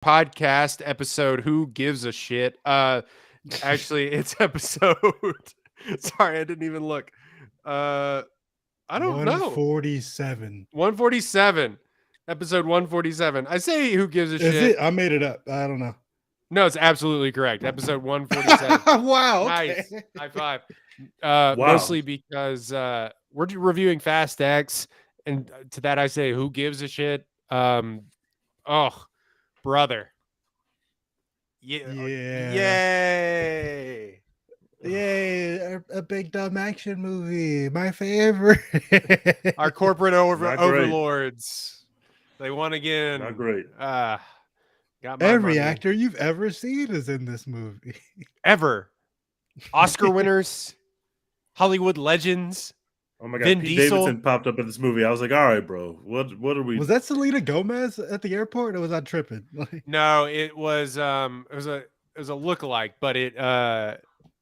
podcast episode. Who gives a shit? Actually, it's episode. Sorry, I didn't even look. I don't know. 147. 147. Episode 147. I say who gives a Is shit. it? I made it up. I don't know. No, it's absolutely correct. Episode 147. Wow. Nice. Okay. High five. Wow. Mostly because we're reviewing Fast X, and to that I say, who gives a shit? Oh, brother. Yeah. Yeah. Yay. Yay. A big dumb action movie. My favorite. Our corporate Not great. overlords. They won again. Not great. Got my Every money. actor you've ever seen is in this movie. Ever. Oscar winners. Hollywood legends. Oh my God, Vin Pete Diesel. Davidson popped up in this movie. I was like, all right, bro, what are we? Was that Selena Gomez at the airport, or was I tripping? Like, No, it was a lookalike, but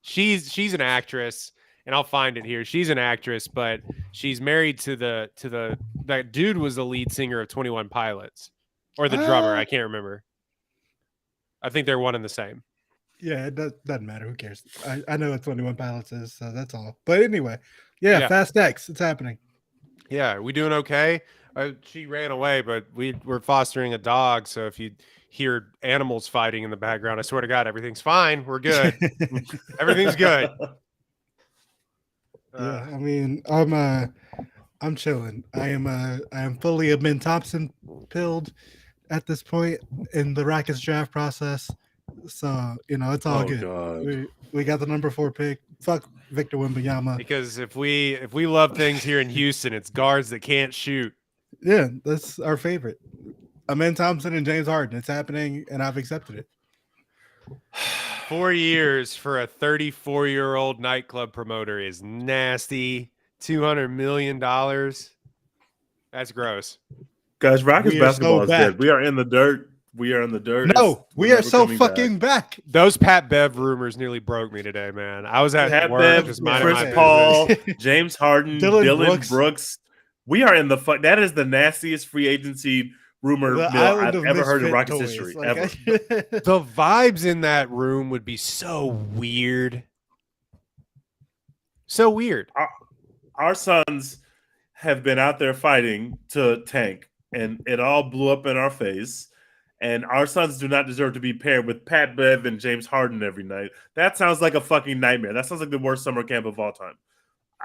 she's an actress, and I'll find it here. She's an actress, but she's married to that dude was the lead singer of 21 Pilots, or the drummer. I can't remember. I think they're one and the same. yeah, it doesn't matter. Who cares? I know what 21 Pilots is, so that's all. But anyway, yeah. Fast X, it's happening. Yeah, are we doing okay? She ran away, but we're fostering a dog, so if you hear animals fighting in the background, I swear to God, everything's fine. We're good. Everything's good. Yeah, I mean, I'm chilling. I am fully a Ben Thompson pilled at this point in the Rackets draft process. So, it's all good. God. We got the number 4 pick. Fuck Victor Wembanyama. Because if we love things here in Houston, it's guards that can't shoot. Yeah, that's our favorite. Amen Thompson and James Harden. It's happening, and I've accepted it. 4 years for a 34-year-old nightclub promoter is nasty. $200 million. That's gross. Guys, Rockets We are basketball so is back. dead. We are in the dirt. We are in the dirt. No, we are never so coming back. fucking back. Those Pat Bev rumors nearly broke me today, man. I was at Pat work, Bev, just minding my Chris business. Paul, James Harden, Dylan Dylan Brooks. Brooks. We are in the fuck. That is the nastiest free agency rumor The mill Island I've of ever heard in Misfit Rockets Toys. history. Like, Ever. The vibes in that room would be so weird. So weird. Our sons have been out there fighting to tank, and it all blew up in our face. And our sons do not deserve to be paired with Pat Bev and James Harden every night. That sounds like a fucking nightmare. That sounds like the worst summer camp of all time.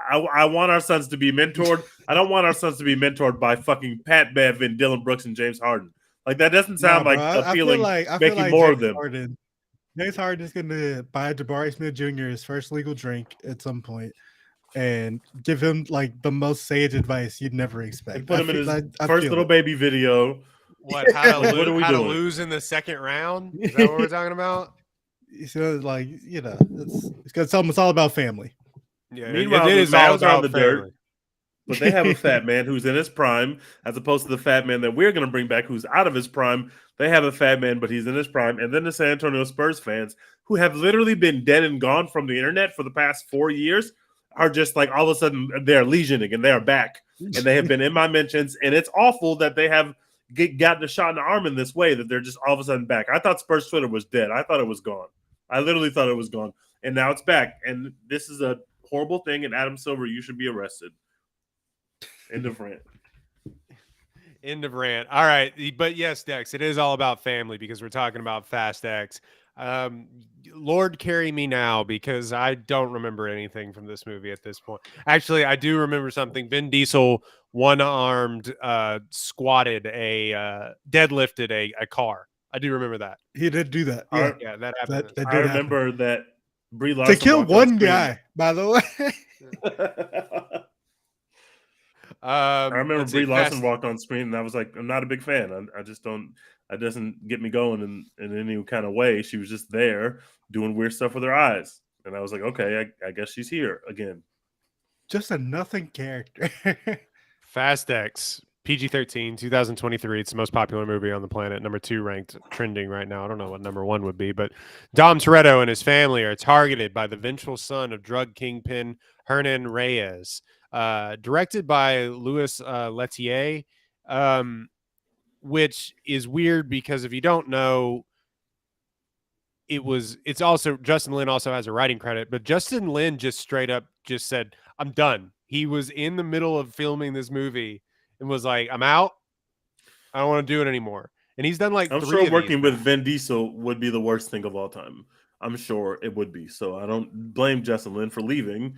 I want our sons to be mentored. I don't want our sons to be mentored by fucking Pat Bev and Dylan Brooks and James Harden. Like, that doesn't sound like appealing. I feel making like more James of them. Harden, James Harden is going to buy Jabari Smith Jr. his first legal drink at some point and give him like the most sage advice you'd never expect. And put him in his I first feel little it. baby video. What? How to, What are we how to doing? lose in the second round? Is that what we're talking about? So, like, it's going to tell him it's all about family. Yeah. Meanwhile, it the is all Mavs are on about the dirt. family. But they have a fat man who's in his prime, as opposed to the fat man that we're going to bring back who's out of his prime. They have a fat man, but he's in his prime. And then the San Antonio Spurs fans, who have literally been dead and gone from the internet for the past 4 years, are just like all of a sudden they're legioning and they are back. And they have been in my mentions. And it's awful that they have gotten a shot in the arm in this way, that they're just all of a sudden back. I thought Spurs Twitter was dead. I thought it was gone. I literally thought it was gone. And now it's back. And this is a horrible thing. And Adam Silver, you should be arrested. End of rant. End of rant. All right. But yes, Dex, it is all about family because we're talking about Fast X. Lord, carry me now because I don't remember anything from this movie at this point. Actually, I do remember something. Vin Diesel one-armed squatted deadlifted a car. I do remember that. He did do that. Yeah. Yeah, that happened. That I did remember that Brie Larson to kill walked on one screen. guy, by the way. I remember let's see, Brie Larson Fast- walked on screen, and I was like, I'm not a big fan. I just don't. It doesn't get me going in any kind of way. She was just there doing weird stuff with her eyes, and I was like, okay, I guess she's here again. Just a nothing character. Fast X, PG-13, 2023. It's the most popular movie on the planet. Number 2 ranked, trending right now. I don't know what number 1 would be, but Dom Toretto and his family are targeted by the vengeful son of drug kingpin Hernan Reyes. Directed by Louis Leterrier. which is weird because if you don't know, it's also Justin Lin also has a writing credit, but Justin Lin just straight up just said, I'm done. He was in the middle of filming this movie and was like, I'm out. I don't want to do it anymore. And he's done like I'm 3 sure of working these with now. Vin Diesel would be the worst thing of all time. I'm sure it would be. So I don't blame Justin Lin for leaving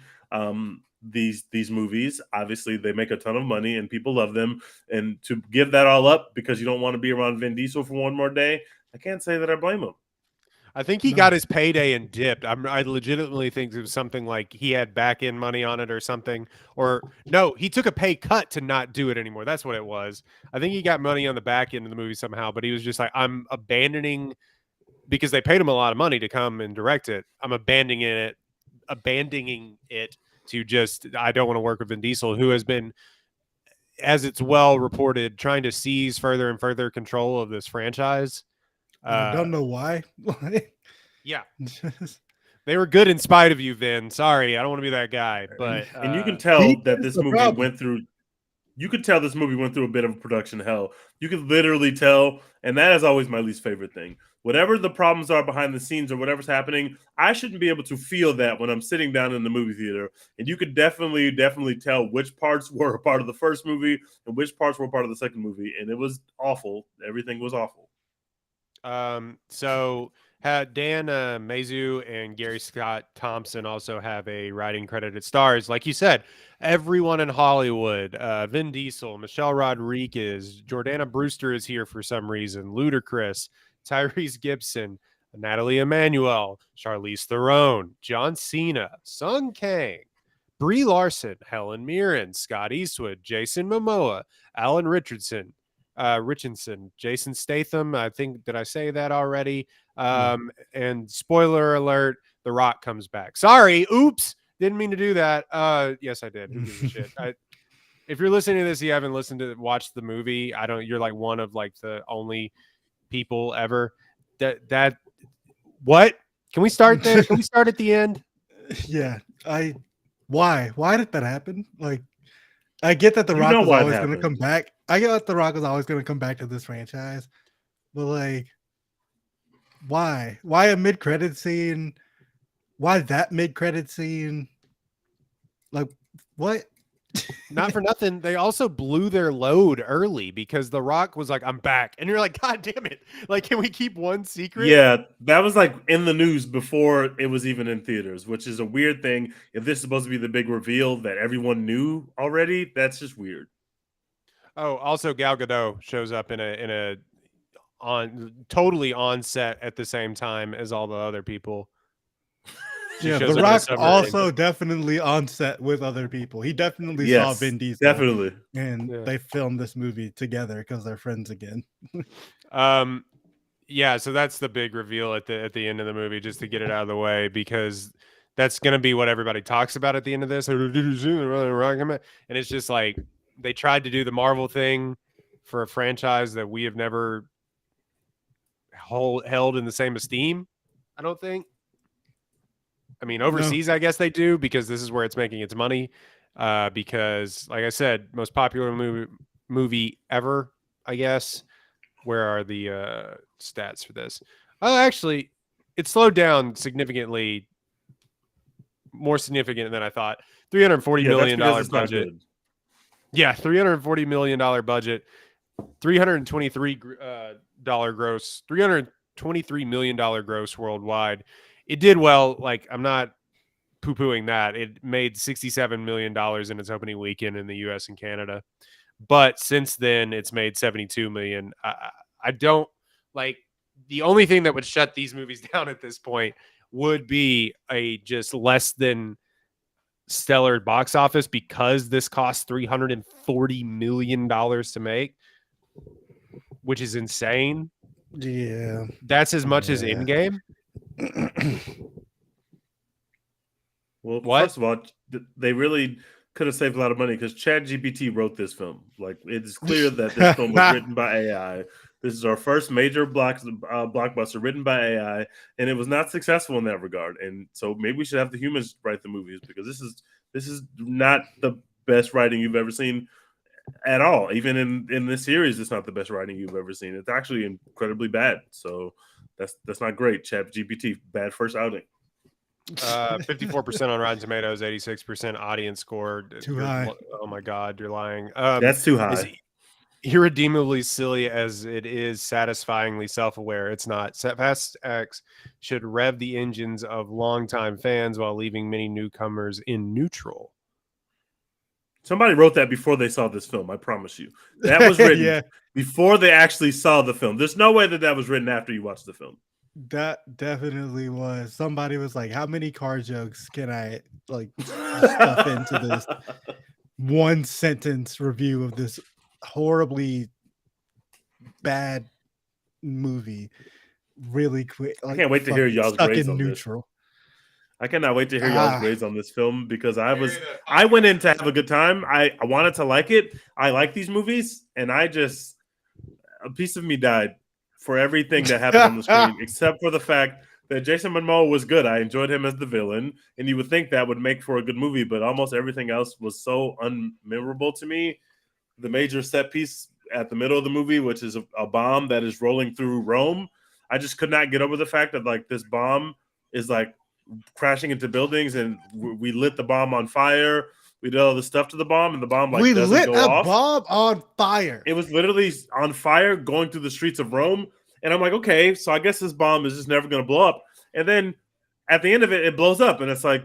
these movies. Obviously, they make a ton of money and people love them. And to give that all up because you don't want to be around Vin Diesel for one more day, I can't say that I blame him. I think he No. got his payday and dipped. I legitimately think it was something like he had back end money on it or something. Or no, he took a pay cut to not do it anymore. That's what it was. I think he got money on the back end of the movie somehow, but he was just like, I'm abandoning because they paid him a lot of money to come and direct it. I'm abandoning it to just I don't want to work with Vin Diesel, who has been, as it's well reported, trying to seize further and further control of this franchise. I don't know why. Yeah. Just- They were good in spite of you, Vin. Sorry, I don't want to be that guy, but And you can he tell that is this the movie problem. went through. You could tell this movie went through a bit of production hell. You could literally tell, and that is always my least favorite thing. Whatever the problems are behind the scenes or whatever's happening, I shouldn't be able to feel that when I'm sitting down in the movie theater. And you could definitely tell which parts were a part of the first movie and which parts were part of the second movie. And it was awful. Everything was awful. So had Dan Mazu and Gary Scott Thompson also have a writing credit. It stars, like you said, everyone in Hollywood. Vin Diesel, Michelle Rodriguez, Jordana Brewster is here for some reason. Ludacris, Tyrese Gibson, Natalie Emmanuel, Charlize Theron, John Cena, Sung Kang, Brie Larson, Helen Mirren, Scott Eastwood, Jason Momoa, Alan Richardson, Jason Statham. I think, did I say that already? And spoiler alert, The Rock comes back. Sorry, oops, didn't mean to do that. Yes, I did. Who gives a shit? If you're listening to this, you haven't watched the movie. You're like one of like the only people ever that what? Can we start there? Can we start at the end? Yeah. Why did that happen? Like, I get that The You Rock know was why it always going to happened. come back. I get that The Rock was always going to come back to this franchise, but like, why? Why a mid-credit scene? Why that mid-credit scene? Like, what? Not for nothing. They also blew their load early because The Rock was like, I'm back. And you're like, God damn it. Like, can we keep one secret? Yeah, that was like in the news before it was even in theaters, which is a weird thing. If this is supposed to be the big reveal that everyone knew already, that's just weird. Oh, also Gal Gadot shows up in a totally on set at the same time as all the other people. She Yeah, shows The up in a Rock submarine. also definitely on set with other people. He definitely saw Yes, Vin Diesel, definitely. and Yeah. they filmed this movie together because they're friends again. Yeah, so that's the big reveal at the end of the movie, just to get it out of the way, because that's gonna be what everybody talks about at the end of this. And it's just like they tried to do the Marvel thing for a franchise that we have never held in the same esteem. I don't think. I mean, overseas, I guess they do, because this is where it's making its money. Because, like I said, most popular movie ever, I guess. Where are the stats for this? Oh, actually, it slowed down significantly, more significant than I thought. $340 Yeah, that's million because it's not budget. good. Yeah, $340 million budget, $323 gross, $323 million gross worldwide. It did well. Like, I'm not poo-pooing that. It made $67 million in its opening weekend in the US and Canada. But since then, it's made 72 million. I don't like, the only thing that would shut these movies down at this point would be a just less than stellar box office, because this cost $340 million to make, which is insane. Yeah. That's as much as Yeah. Endgame. Well, What? first of all, they really could have saved a lot of money because ChatGPT wrote this film. Like, it is clear that this film was written by AI. This is our first major blockbuster written by AI, and it was not successful in that regard. And so maybe we should have the humans write the movies, because this is not the best writing you've ever seen. at all. Even in this series, it's not the best writing you've ever seen. It's actually incredibly bad. So that's not great. ChatGPT, bad first outing. 54% on Rotten Tomatoes, 86% audience score. Too high. Oh my God, you're lying. That's too As high. irredeemably silly as it is satisfyingly self-aware, it's not. Fast X should rev the engines of longtime fans while leaving many newcomers in neutral. Somebody wrote that before they saw this film. I promise you, that was written Yeah. before they actually saw the film. There's no way that was written after you watched the film. That definitely was. Somebody was like, how many car jokes can I like stuff into this one sentence review of this horribly bad movie really quick? Like, I can't wait to hear y'all's stuck grades in on this. neutral. I cannot wait to hear y'all's Ah. grades on this film because I went in to have a good time. I wanted to like it. I like these movies, and a piece of me died for everything that happened on the screen, except for the fact that Jason Momoa was good. I enjoyed him as the villain, and you would think that would make for a good movie, but almost everything else was so unmemorable to me. The major set piece at the middle of the movie, which is a bomb that is rolling through Rome, I just could not get over the fact that like this bomb is like crashing into buildings, and we lit the bomb on fire. We did all the stuff to the bomb, and the bomb like we doesn't lit go a off. bomb on fire. It was literally on fire going through the streets of Rome. And I'm like, okay, so I guess this bomb is just never going to blow up. And then at the end of it, it blows up. And it's like,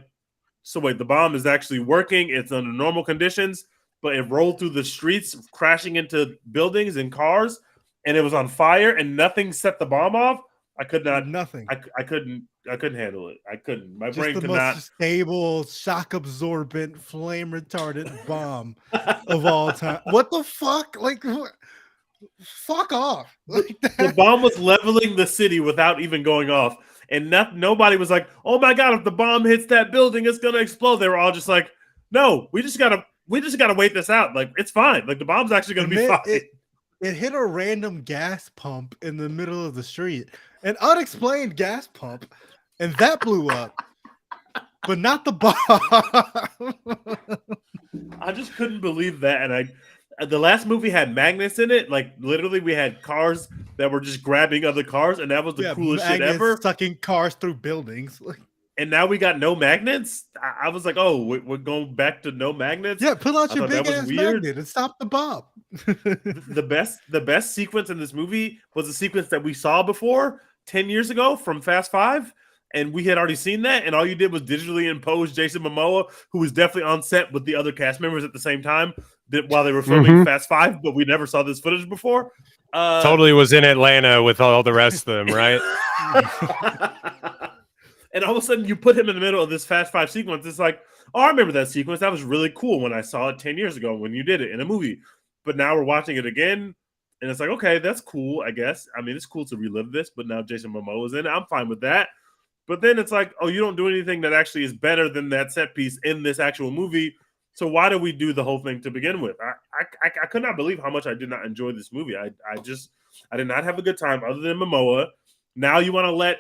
so wait, the bomb is actually working. It's under normal conditions, but it rolled through the streets, crashing into buildings and cars. And it was on fire and nothing set the bomb off. I could not. Nothing. I couldn't handle it. I couldn't. My Just brain the could most not. stable, shock absorbent, flame retardant bomb of all time. What the fuck? Like, fuck off. Like The bomb was leveling the city without even going off, and nobody was like, "Oh my god, if the bomb hits that building, it's gonna explode." They were all just like, "No, we just gotta wait this out. Like, it's fine. Like, the bomb's actually gonna be fine." It hit a random gas pump in the middle of the street, an unexplained gas pump, and that blew up. But not the bomb. I just couldn't believe that, and the last movie had magnets in it. Like, literally, we had cars that were just grabbing other cars, and that was the coolest shit magnets ever. Sucking cars through buildings. And now we got no magnets. I was like, oh, we're going back to no magnets. Yeah, pull out I your thought that big was ass weird. magnet and stop the bomb. The best sequence in this movie was a sequence that we saw before 10 years ago from Fast Five. And we had already seen that, and all you did was digitally impose Jason Momoa, who was definitely on set with the other cast members at the same time while they were filming Fast Five, but we never saw this footage before. Totally was in Atlanta with all the rest of them, right? And all of a sudden, you put him in the middle of this Fast Five sequence. It's like, oh, I remember that sequence. That was really cool when I saw it 10 years ago when you did it in a movie. But now we're watching it again, and it's like, okay, that's cool, I guess. I mean, it's cool to relive this, but now Jason Momoa is in it. I'm fine with that. But then it's like, oh, you don't do anything that actually is better than that set piece in this actual movie. So why do we do the whole thing to begin with? I could not believe how much I did not enjoy this movie. I did not have a good time other than Momoa. Now you want to let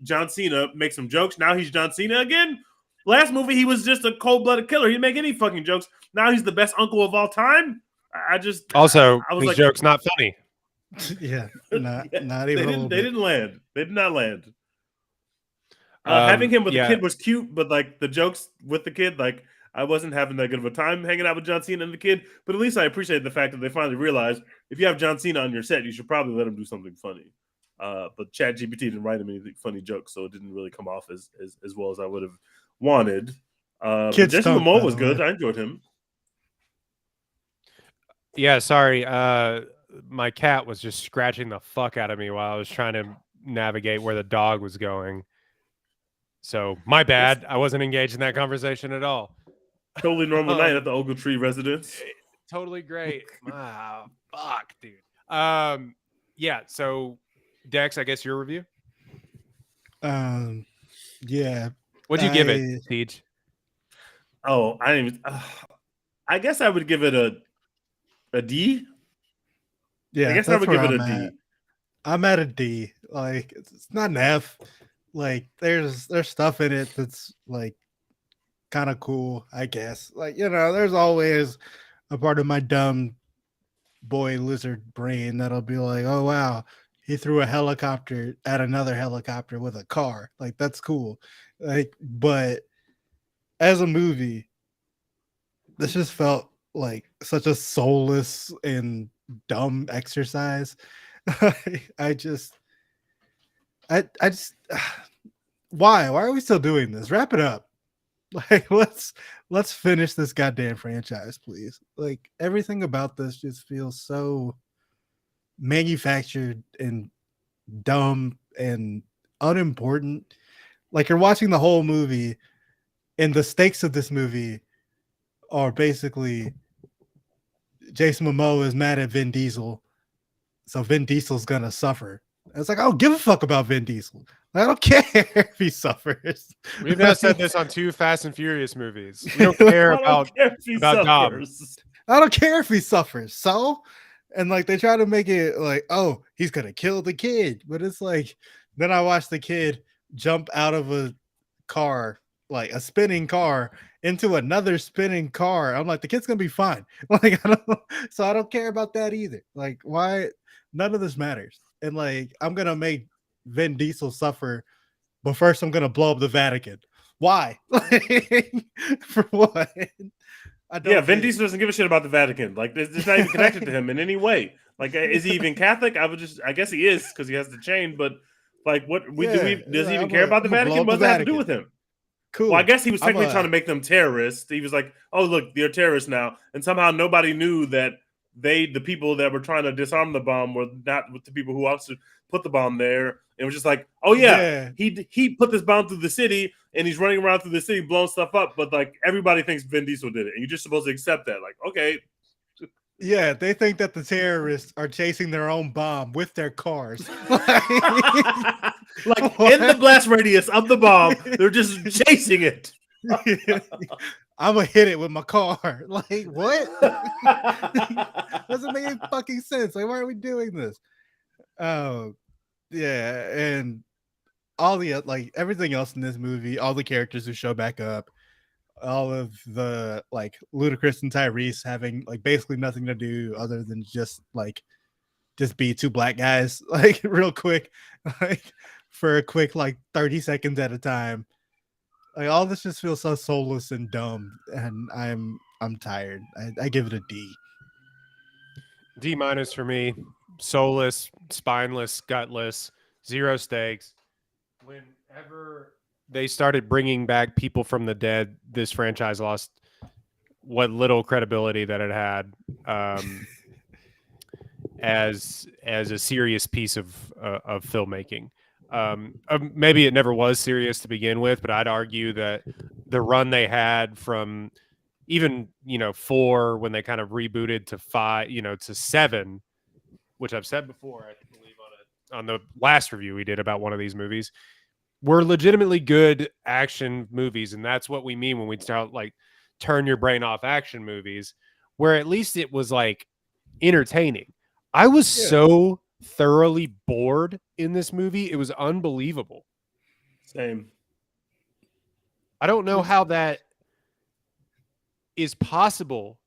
John Cena make some jokes. Now he's John Cena again. Last movie he was just a cold-blooded killer. He didn't make any fucking jokes. Now he's the best uncle of all time. I was his like, joke's not funny. Yeah, not even. They didn't land. They did not land. Having him with the kid was cute, but like the jokes with the kid, like I wasn't having that good of a time hanging out with John Cena and the kid. But at least I appreciate the fact that they finally realized if you have John Cena on your set, you should probably let him do something funny. But ChatGPT didn't write him any funny jokes, so it didn't really come off as well as I would have wanted. Jason Momoa was good. I enjoyed him. Yeah, sorry. My cat was just scratching the fuck out of me while I was trying to navigate where the dog was going. So my bad. I wasn't engaged in that conversation at all. Totally normal night at the Ogletree residence. Totally great. Wow, fuck, dude. Yeah. So, Dex, I guess your review. Yeah. What'd you give it, Siege? Oh, I guess I would give it a D. Yeah, I guess I would give it a D. I'm at a D. Like it's not an F. Like there's stuff in it that's like kind of cool, I guess. Like, you know, there's always a part of my dumb boy lizard brain that'll be like, oh wow, he threw a helicopter at another helicopter with a car. Like that's cool. Like, but as a movie, this just felt like such a soulless and dumb exercise. I just I just why are we still doing this? Wrap it up. Like let's finish this goddamn franchise, please. Like everything about this just feels so manufactured and dumb and unimportant. Like you're watching the whole movie, and the stakes of this movie are basically Jason Momoa is mad at Vin Diesel, so Vin Diesel's gonna suffer. It's like I don't give a fuck about Vin Diesel. I don't care if he suffers. We've now said this on 2 Fast and Furious movies. We don't care I don't about care if he about Dom. suffers. I don't care if he suffers. So, and like they try to make it like, oh, he's gonna kill the kid, but it's like then I watch the kid jump out of a car, like a spinning car, into another spinning car. I'm like, the kid's gonna be fine. Like, so I don't care about that either. Like, why? None of this matters. And like, I'm gonna make Vin Diesel suffer, but first I'm gonna blow up the Vatican. Why? For what? I don't Yeah, Vin get it. Diesel doesn't give a shit about the Vatican. Like, it's not even connected to him in any way. Like, is he even Catholic? I guess he is because he has the chain. But like, does he even care about the Vatican? What does that have to do with him? Cool. Well, I guess he was technically I'm trying to make them terrorists. He was like, "Oh, look, they're terrorists now," and somehow nobody knew that the people that were trying to disarm the bomb, were not with the people who also put the bomb there. It was just like, "Oh yeah, he put this bomb through the city, and he's running around through the city blowing stuff up." But like everybody thinks Vin Diesel did it, and you're just supposed to accept that. Like, okay, Yeah, they think that the terrorists are chasing their own bomb with their cars. like in the blast radius of the bomb, they're just chasing it. I'm gonna hit it with my car. Like what? Doesn't make any fucking sense. Like, why are we doing this? Oh, yeah, and all the like everything else in this movie, all the characters who show back up, all of the like Ludacris and Tyrese having like basically nothing to do other than just be two black guys like real quick, like for a quick like 30 seconds at a time. Like all this just feels so soulless and dumb, and I'm tired. I give it a D. D- for me. Soulless, spineless, gutless, zero stakes. Whenever they started bringing back people from the dead, this franchise lost what little credibility that it had as a serious piece of filmmaking. Maybe it never was serious to begin with, but I'd argue that the run they had from even 4 when they kind of rebooted to 5, to 7, which I've said before, I believe on the last review we did about one of these movies, were legitimately good action movies, and that's what we mean when we start like turn your brain off action movies, where at least it was like entertaining. I was so thoroughly bored in this movie. It was unbelievable. Same. I don't know how that is possible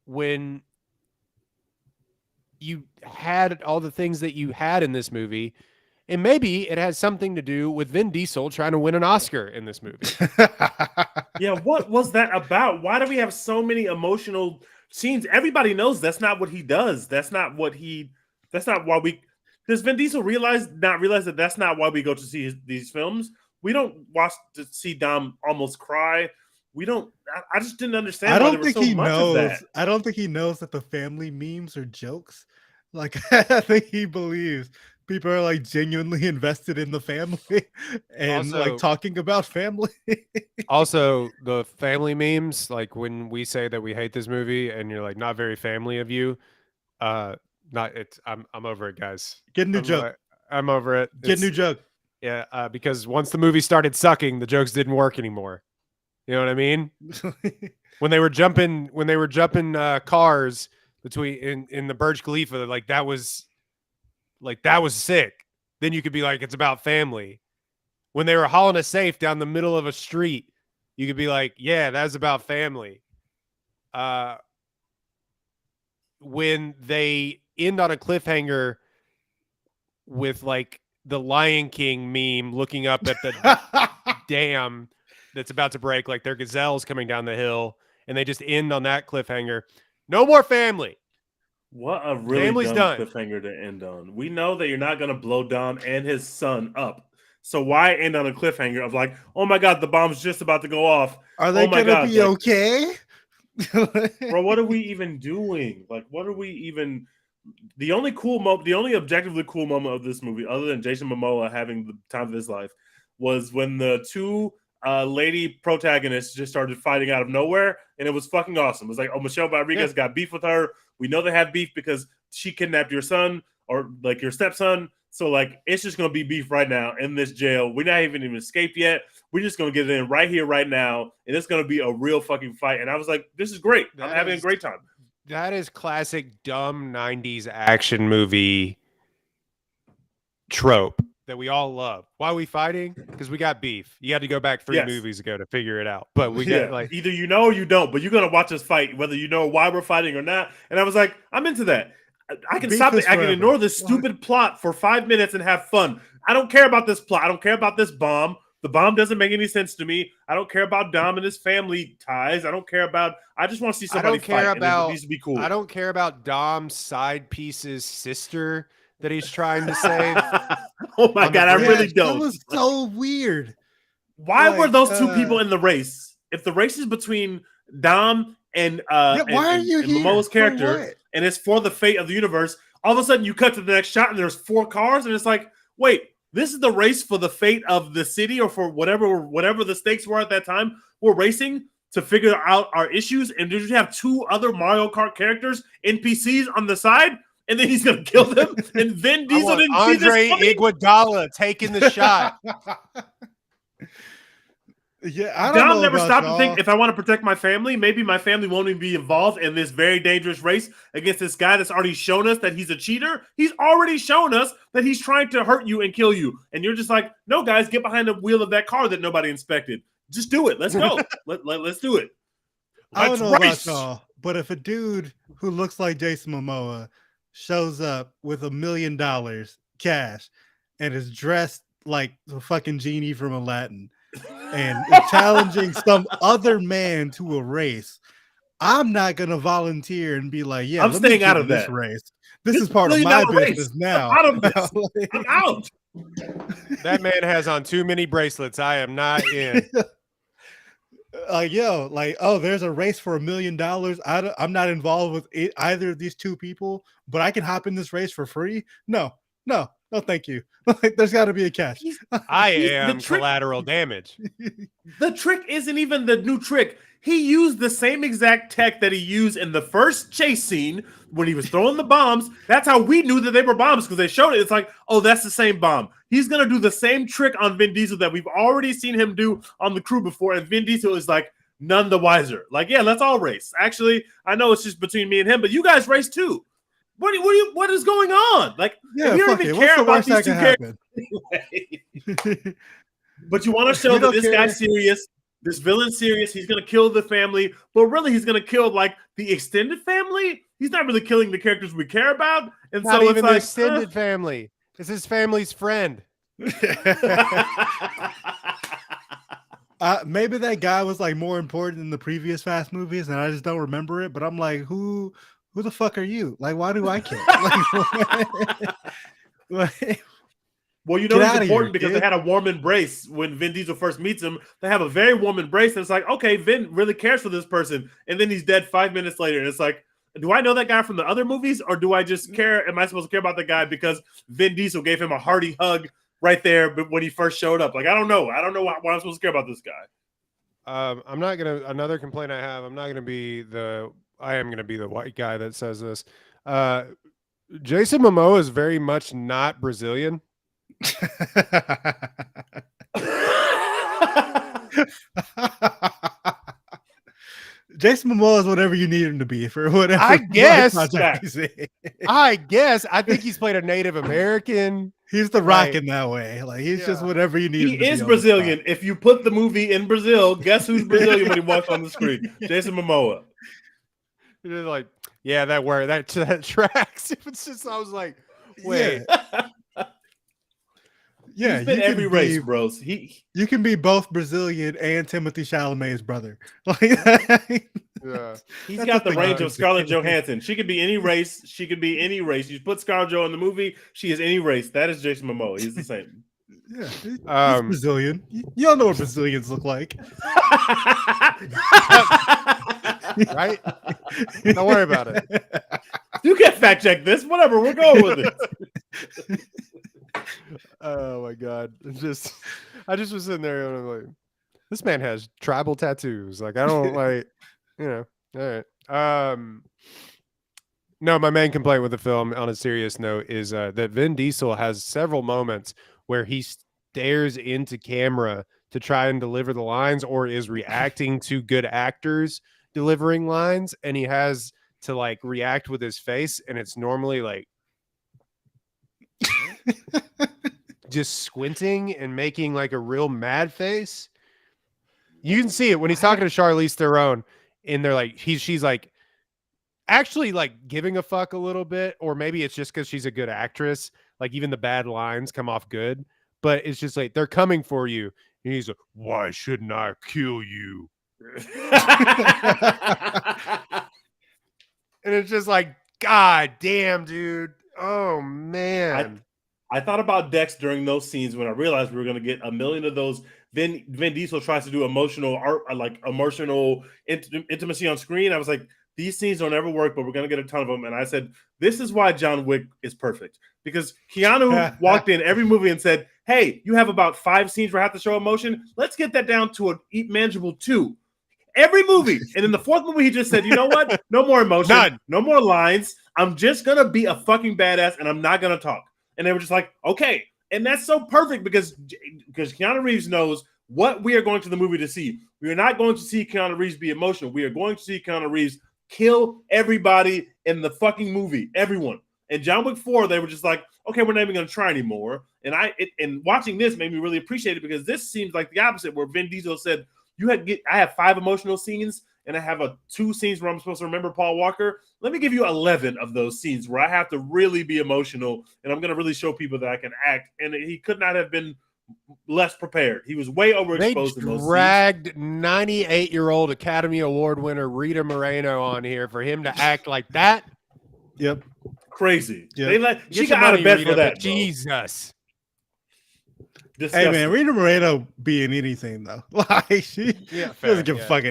when you had all the things that you had in this movie. And maybe it has something to do with Vin Diesel trying to win an Oscar in this movie. Yeah, what was that about? Why do we have so many emotional scenes? Everybody knows that's not what he does. That's not why we. Does Vin Diesel not realize that that's not why we go to see these films? We don't watch to see Dom almost cry. We don't. I just didn't understand. I don't think he much knows. of that. I don't think he knows that the family memes are jokes. Like I think he believes people are like genuinely invested in the family and like talking about family. Also, the family memes, like when we say that we hate this movie and you're like not very family of you, I'm over it, guys. Get a new joke. I'm over it. Get a new joke. Yeah, because once the movie started sucking, the jokes didn't work anymore. You know what I mean? when they were jumping cars between in the Burj Khalifa, like that was sick. Then you could be like, it's about family. When they were hauling a safe down the middle of a street, you could be like, yeah, that's about family. when they end on a cliffhanger with like the Lion King meme looking up at the dam that's about to break, like their gazelles coming down the hill, and they just end on that cliffhanger. No more family. What a really Family's dumb done. cliffhanger to end on. We know that you're not going to blow Dom and his son up. So why end on a cliffhanger of like, oh my God, the bomb's just about to go off. Are they my gonna God, be like- okay? Bro, what are we even doing? Like, what are we even? The only objectively cool moment of this movie, other than Jason Momoa having the time of his life, was when the two lady protagonists just started fighting out of nowhere, and it was fucking awesome. It was like, oh, Michelle Rodriguez got beef with her. We know they have beef because she kidnapped your son or like your stepson. So like, it's just gonna be beef right now in this jail. We're not even escaped yet. We're just gonna get it in right here, right now, and it's gonna be a real fucking fight. And I was like, this is great. I'm having a great time. That is classic dumb 90s action movie trope that we all love. Why are we fighting? Because we got beef. You had to go back 3 movies ago to figure it out. But we got like either you know or you don't, but you're gonna watch us fight, whether you know why we're fighting or not. And I was like, I'm into that. I can Beef stop is it. I can forever. ignore this stupid plot for 5 minutes and have fun. I don't care about this plot. I don't care about this bomb. The bomb doesn't make any sense to me. I don't care about Dom and his family ties. I don't care about. I just want to see somebody fight. And it needs to be cool. I don't care about Dom's side piece's sister that he's trying to save. Oh my God, I really don't. That was so weird. Why were Like, those two people in the race? If the race is between Dom and why are you and here? Momoa's For character, what? and it's for the fate of the universe, all of a sudden you cut to the next shot and there's 4 cars, and it's like, wait, this is the race for the fate of the city or for whatever the stakes were at that time. We're racing to figure out our issues, and did you have 2 other Mario Kart characters, NPCs on the side, and then he's gonna kill them? And Vin Diesel didn't see this Andre coming? Iguodala taking the shot. Yeah, I don't Dom know never about stopped to y'all. think, if I want to protect my family, maybe my family won't even be involved in this very dangerous race against this guy that's already shown us that he's a cheater. He's already shown us that he's trying to hurt you and kill you. And you're just like, no, guys, get behind the wheel of that car that nobody inspected. Just do it. Let's go. Let's do it. I don't Let's know race. about y'all, but if a dude who looks like Jason Momoa shows up with $1 million cash and is dressed like the fucking genie from Aladdin and is challenging some other man to a race, I'm not gonna volunteer and be like, "Yeah, I'm let me staying out get of this that. race. This This is part of $1 my million business race. now." I'm out of this. I'm out. That man has on too many bracelets. I am not in. Like, yo, like, oh, there's a race for $1 million. I'm not involved with either of these 2 people, but I can hop in this race for free. No, thank you. Like, there's got to be a catch. I The am trick- collateral damage. The trick isn't even the new trick. He used the same exact tech that he used in the first chase scene when he was throwing the bombs. That's how we knew that they were bombs, because they showed it. It's like, oh, that's the same bomb. He's going to do the same trick on Vin Diesel that we've already seen him do on the crew before. And Vin Diesel is like, none the wiser. Like, yeah, let's all race. Actually, I know it's just between me and him, but you guys race too. What is going on? Like, Yeah, if you don't fuck even it. care What's the about worst these that two can characters happen? but you want to show We that don't this care. guy's serious, this villain's serious. He's going to kill the family, but really he's going to kill like the extended family. He's not really killing the characters we care about. And Not so even it's the like, extended family. It's his family's friend. Maybe that guy was like more important than the previous Fast movies, and I just don't remember it. But I'm like, who the fuck are you? Like, why do I care? Like, Well, you know Get it's outta important here, because kid. they had a warm embrace when Vin Diesel first meets him. They have a very warm embrace, and it's like, okay, Vin really cares for this person, and then he's dead 5 minutes later, and it's like, do I know that guy from the other movies, or do I just care? Am I supposed to care about the guy because Vin Diesel gave him a hearty hug right there, but when he first showed up? Like, I don't know why I'm supposed to care about this guy. I'm not gonna. Another complaint I have. I am gonna be the white guy that says this. Jason Momoa is very much not Brazilian. Jason Momoa is whatever you need him to be for whatever. I guess. project he's in. I guess. I think he's played a Native American. He's the Like, rock in that way. Like, he's just yeah. whatever you need. He him to be is on the spot. Brazilian. If you put the movie in Brazil, guess who's Brazilian when he walks on the screen? Jason Momoa. They're like, Yeah, that tracks. It's just I was like, wait. Yeah, He's been you every can race, be bros. you can be both Brazilian and Timothy Chalamet's brother. Like, Yeah. He's that's got the the thing range you of can Scarlett do. Johansson. She could be any race. She could be any race. You put Scarlett Jo in the movie, she is any race. That is Jason Momoa. He's the same. Yeah, he's Um, Brazilian. You all know what Brazilians look like. right? Don't worry about it. You can fact check this. Whatever. We're going with it. Oh my god. I just was sitting there and I'm like, this man has tribal tattoos. Like I don't like, all right. No, my main complaint with the film on a serious note is that Vin Diesel has several moments where he stares into camera to try and deliver the lines or is reacting to good actors delivering lines, and he has to like react with his face, and it's normally like just squinting and making like a real mad face. You can see it when he's talking to Charlize Theron, and they're like, she's like actually like giving a fuck a little bit, or maybe it's just because she's a good actress. Like even the bad lines come off good, but it's just like they're coming for you, and he's like, "Why shouldn't I kill you?" And it's just like, God damn, dude. Oh man. I thought about Dex during those scenes when I realized we were going to get a million of those. Vin Diesel tries to do emotional art, like emotional intimacy on screen. I was like, these scenes don't ever work, but we're going to get a ton of them. And I said, this is why John Wick is perfect, because Keanu walked in every movie and said, hey, you have about 5 scenes where I have to show emotion. Let's get that down to a manageable 2. Every movie. And in the 4th movie, he just said, you know what? No more emotion. None. No more lines. I'm just going to be a fucking badass and I'm not going to talk. And they were just like, okay. And that's so perfect because Keanu Reeves knows what we are going to the movie to see. We are not going to see Keanu Reeves be emotional. We are going to see Keanu Reeves kill everybody in the fucking movie. Everyone. And John Wick 4, they were just like, okay, we're not even going to try anymore. And watching this made me really appreciate it, because this seems like the opposite, where Vin Diesel said, I have 5 emotional scenes, and I have 2 scenes where I'm supposed to remember Paul Walker. Let me give you 11 of those scenes where I have to really be emotional, and I'm going to really show people that I can act. And he could not have been less prepared. He was way overexposed in those scenes. They dragged 98-year-old Academy Award winner Rita Moreno on here for him to act like that. Yep. Crazy. Yep. She got out of bed for that. Jesus. Disgusting. Hey man, Rita Moreno be in anything though. Like she doesn't give a fucking.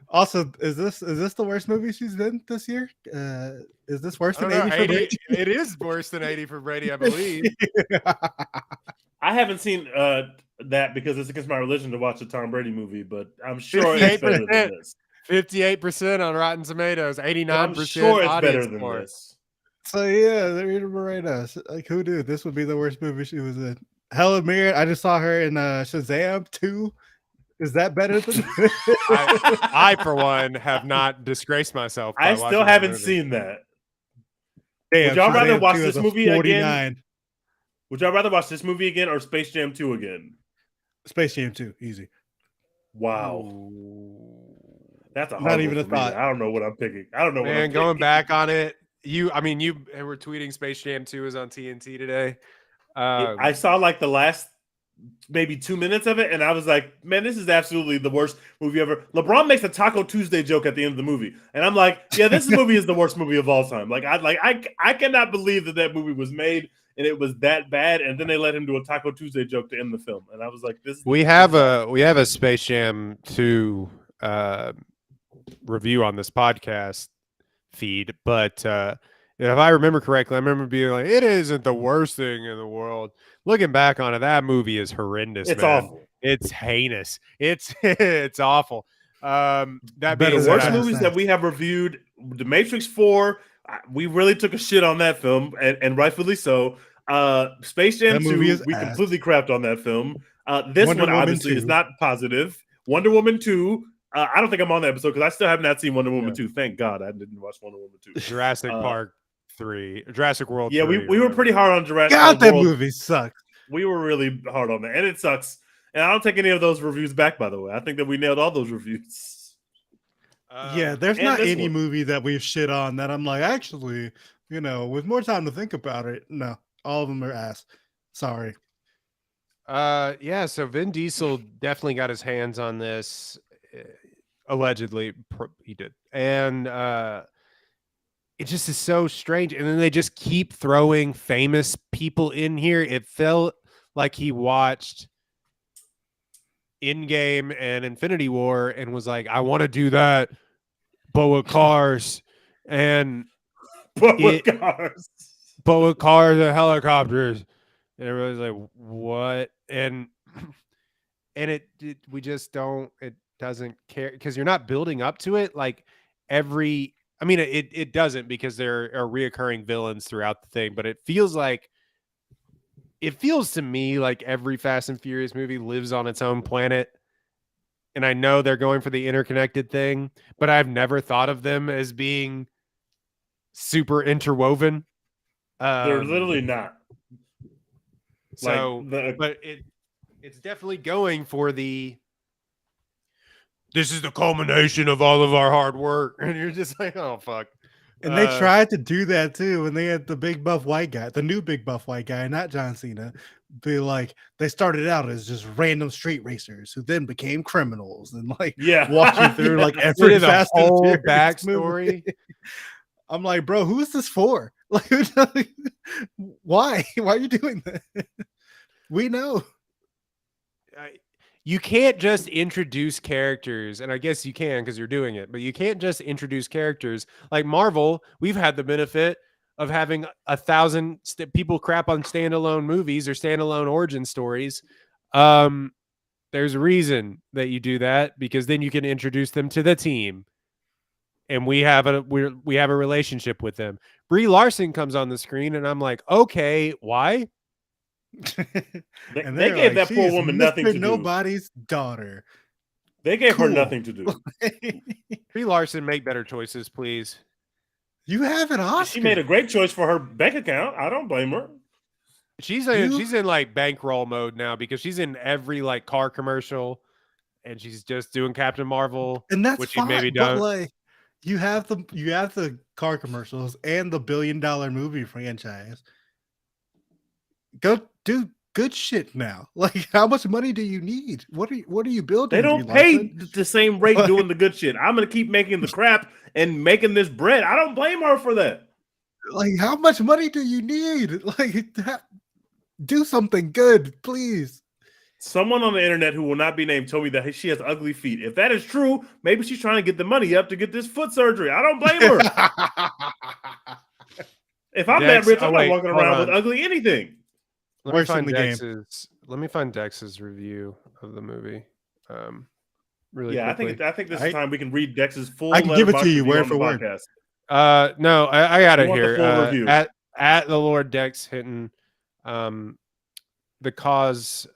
Also, is this the worst movie she's been this year? Is this worse than 80 for Brady? It is worse than 80 for Brady, I believe. I haven't seen that because it's against my religion to watch a Tom Brady movie, but I'm sure it's better than this. 58% on Rotten Tomatoes, 89% I'm sure it's better than score. this. So yeah, the Rita Moreno. Like who knew this would be the worst movie she was in? Helen Mirren. I just saw her in Shazam 2. Is that better than? I for one have not disgraced myself. I still haven't seen that. Damn, would y'all Shazam rather watch 2 this is a movie 49. again? Would y'all rather watch this movie again or Space Jam 2 again? Space Jam 2, easy. Wow. That's a hard Not even one a for me. thought. I don't know what I'm picking. I don't know what I'm Man, picking. going back on it, you were tweeting Space Jam 2 is on TNT today. I saw like the last maybe 2 minutes of it, and I was like, man, this is absolutely the worst movie ever. LeBron makes a Taco Tuesday joke at the end of the movie, and I'm like, yeah, this movie is the worst movie of all time. Like I cannot believe that movie was made and it was that bad, and then they let him do a Taco Tuesday joke to end the film, and I was like, we have a Space Jam 2 review on this podcast feed, but if I remember correctly, I remember being like, it isn't the worst thing in the world. Looking back on it, that movie is horrendous. It's man. awful. It's heinous. It's awful. That Better The being worst said, movies that we have reviewed, The Matrix 4, we really took a shit on that film, and rightfully so. Space Jam 2, we completely crapped on that film. This Wonder one Woman obviously 2. is not positive. Wonder Woman 2, I don't think I'm on that episode because I still have not seen Wonder Woman 2. Thank God I didn't watch Wonder Woman 2. Jurassic Park 3, Jurassic World. Yeah, 3, we were pretty hard on Jurassic God, that World. movie sucks. We were really hard on that, and it sucks. And I don't take any of those reviews back, by the way. I think that we nailed all those reviews. Yeah, there's and not this any one. movie that we've shit on that I'm like, actually, with more time to think about it. No, all of them are ass. Sorry. Yeah, so Vin Diesel definitely got his hands on this. Allegedly, he did. And it just is so strange. And then they just keep throwing famous people in here. It felt like he watched Endgame and Infinity War and was like, I want to do that, but with cars. And But with it, cars. but with cars and helicopters. And everybody's like, what? And we just don't, it doesn't care because you're not building up to it. Like it doesn't, because there are reoccurring villains throughout the thing, but it feels to me like every Fast and Furious movie lives on its own planet. And I know they're going for the interconnected thing, but I've never thought of them as being super interwoven. They're literally not. So, but it's definitely going for this is the culmination of all of our hard work. And you're just like, oh, fuck. And they tried to do that too. And they had the big buff white guy, the new big buff white guy, not John Cena. Be like, they started out as just random street racers who then became criminals and like walking through like every Fast and Furious backstory. Movie. I'm like, bro, who is this for? Like, why? Why are you doing that? We know. You can't just introduce characters, and I guess you can because you're doing it, but you can't just introduce characters. Like Marvel, we've had the benefit of having 1,000 people crap on standalone movies or standalone origin stories. There's a reason that you do that, because then you can introduce them to the team, and we have a relationship with them. Brie Larson comes on the screen, and I'm like, okay, why? And they gave that poor woman nothing to do. Nobody's daughter. They gave her nothing to do. Brie Larson, make better choices, please. You have an Oscar. She made a great choice for her bank account. I don't blame her. She's in like bankroll mode now, because she's in every like car commercial, and she's just doing Captain Marvel, and that's which fine, maybe done. But like, you have the car commercials and the $1 billion movie franchise. Go do good shit now. Like, how much money do you need? What are you building? They don't pay the same rate doing the good shit. I'm gonna keep making the crap and making this bread. I don't blame her for that. Like, how much money do you need? Like, do something good, please. Someone on the internet who will not be named told me that she has ugly feet. If that is true, maybe she's trying to get the money up to get this foot surgery. I don't blame her. If I'm that rich, I'm not walking around with ugly anything. Let me find Dex's review of the movie. Really quickly. I think this is time we can read Dex's full. I can give it to you word for word. No, I got it here. At the Lord Dex Hinton, the cause.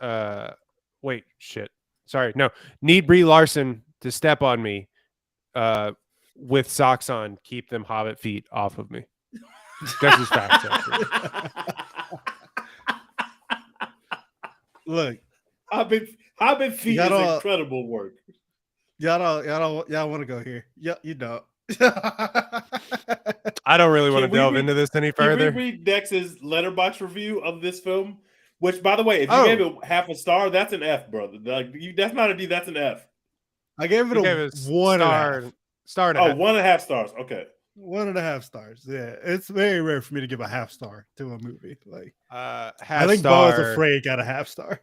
Wait, shit. Sorry, no. Need Brie Larson to step on me, with socks on. Keep them hobbit feet off of me. Dex's facts. Look, Hobbit feet is incredible work. Y'all want to go here? Yeah, you don't. I don't really want to delve into this any further. Can we read Dex's Letterboxd review of this film? Which, by the way, if you gave it half a star, that's an F, brother. Like, that's not a D, that's an F. I gave it a 1 star and a half. 1.5 stars. Okay. 1.5 stars. Yeah, it's very rare for me to give a half star to a movie. Like, I think Bo is Afraid got a half star.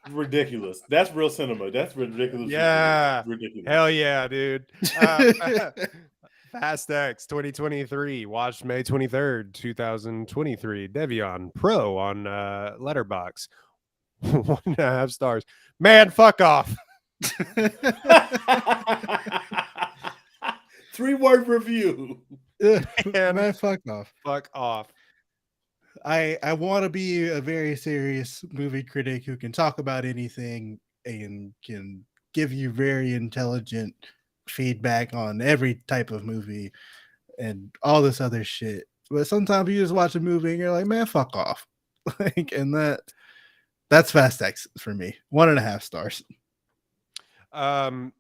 Ridiculous. That's real cinema. That's ridiculous. Yeah, ridiculous. Hell yeah, dude. Fast X 2023, watched May 23rd, 2023. Devion Pro on Letterboxd. 1.5 stars. Man, fuck off. 3-word review. Man, fuck off. Fuck off. I want to be a very serious movie critic who can talk about anything and can give you very intelligent feedback on every type of movie and all this other shit. But sometimes you just watch a movie and you're like, man, fuck off. Like, and that's Fast X for me. 1.5 stars. Jason,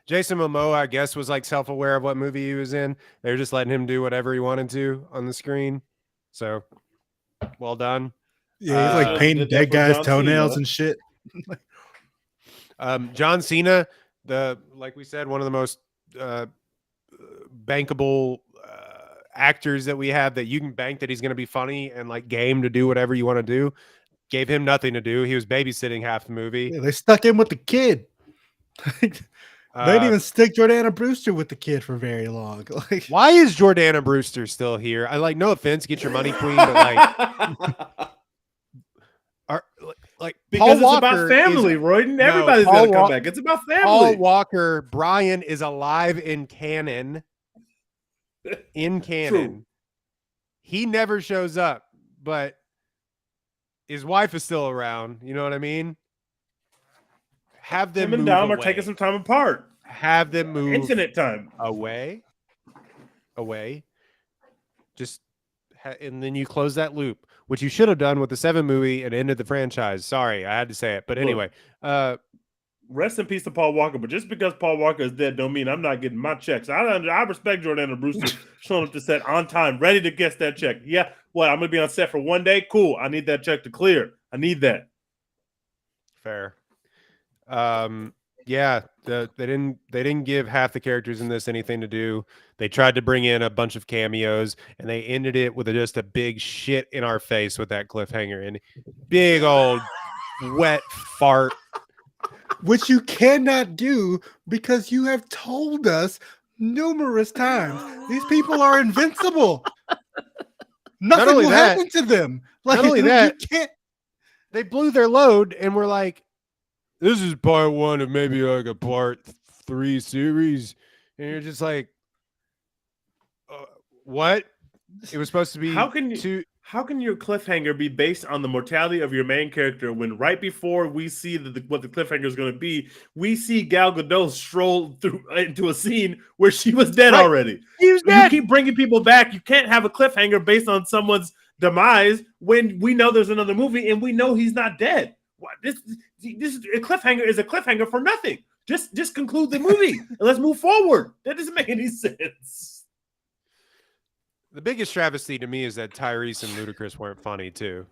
Jason Momoa, I guess, was like self-aware of what movie he was in. They were just letting him do whatever he wanted to on the screen. So, well done. Yeah, he's like Should've painting did that dead for guys' John toenails Cena. and shit. John Cena, like we said, one of the most bankable actors that we have, that you can bank that he's going to be funny and like game to do whatever you want to do. Gave him nothing to do. He was babysitting half the movie. Yeah, they stuck him with the kid. They didn't even stick Jordana Brewster with the kid for very long. Like, Why is Jordana Brewster still here? I like, no offense, get your money, queen, but like because Paul it's Walker about family, Royden. Everybody's Paul gonna come Wa- back. It's about Paul family. Walker, Brian is alive in canon. In canon, True. he never shows up, but his wife is still around. You know what I mean? Have them Him and move Dom are away. taking some time apart. Have them move Infinite time. away. Just and then you close that loop, which you should have done with the 7 movie and ended the franchise. Sorry, I had to say it, but Look. anyway, Rest in peace to Paul Walker. But just because Paul Walker is dead, don't mean I'm not getting my checks. I respect Jordana Brewster showing up to set on time, ready to get that check. Yeah, what? I'm gonna be on set for one day. Cool. I need that check to clear. I need that. fair. Yeah, they didn't give half the characters in this anything to do. They tried to bring in a bunch of cameos, and they ended it with just a big shit in our face with that cliffhanger and big old wet fart. which you cannot do because you have told us numerous times these people are invincible. Nothing only will that- happen to them. Like, not only you that- can't. They blew their load, and we're like, this is part 1 of maybe like a part 3 series, and you're just like, what? It was supposed to be How can you- two. How can your cliffhanger be based on the mortality of your main character when right before we see what the cliffhanger is going to be, we see Gal Gadot stroll through into a scene where she was dead Right. already? He was You dead. keep bringing people back. You can't have a cliffhanger based on someone's demise when we know there's another movie and we know he's not dead. What this a cliffhanger is a cliffhanger for nothing. Just conclude the movie and let's move forward. That doesn't make any sense. The biggest travesty to me is that Tyrese and Ludacris weren't funny too.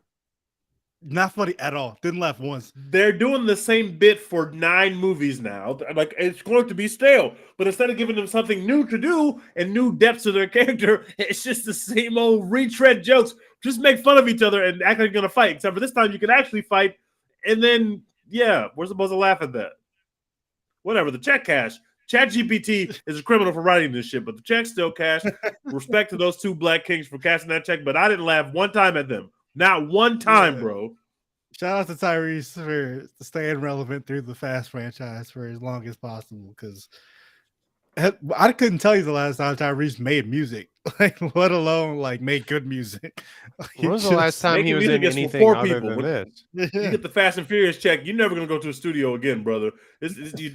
Not funny at all. Didn't laugh once. They're doing the same bit for 9 movies now. Like, it's going to be stale. But instead of giving them something new to do and new depths to their character, it's just the same old retread jokes. Just make fun of each other and act like you're going to fight. Except for this time, you can actually fight. And then, yeah, we're supposed to laugh at that. Whatever, the check cash. ChatGPT is a criminal for writing this shit, but the check's still cashed. Respect to those 2 black kings for cashing that check, but I didn't laugh one time at them. Not one time, Yeah. bro. Shout out to Tyrese for staying relevant through the Fast franchise for as long as possible. Because I couldn't tell you the last time Tyrese made music, like let alone like make good music. Like, When was the just- last time he making was in music is for anything poor other people. than When- this? You get the Fast and Furious check, you're never gonna go to a studio again, brother.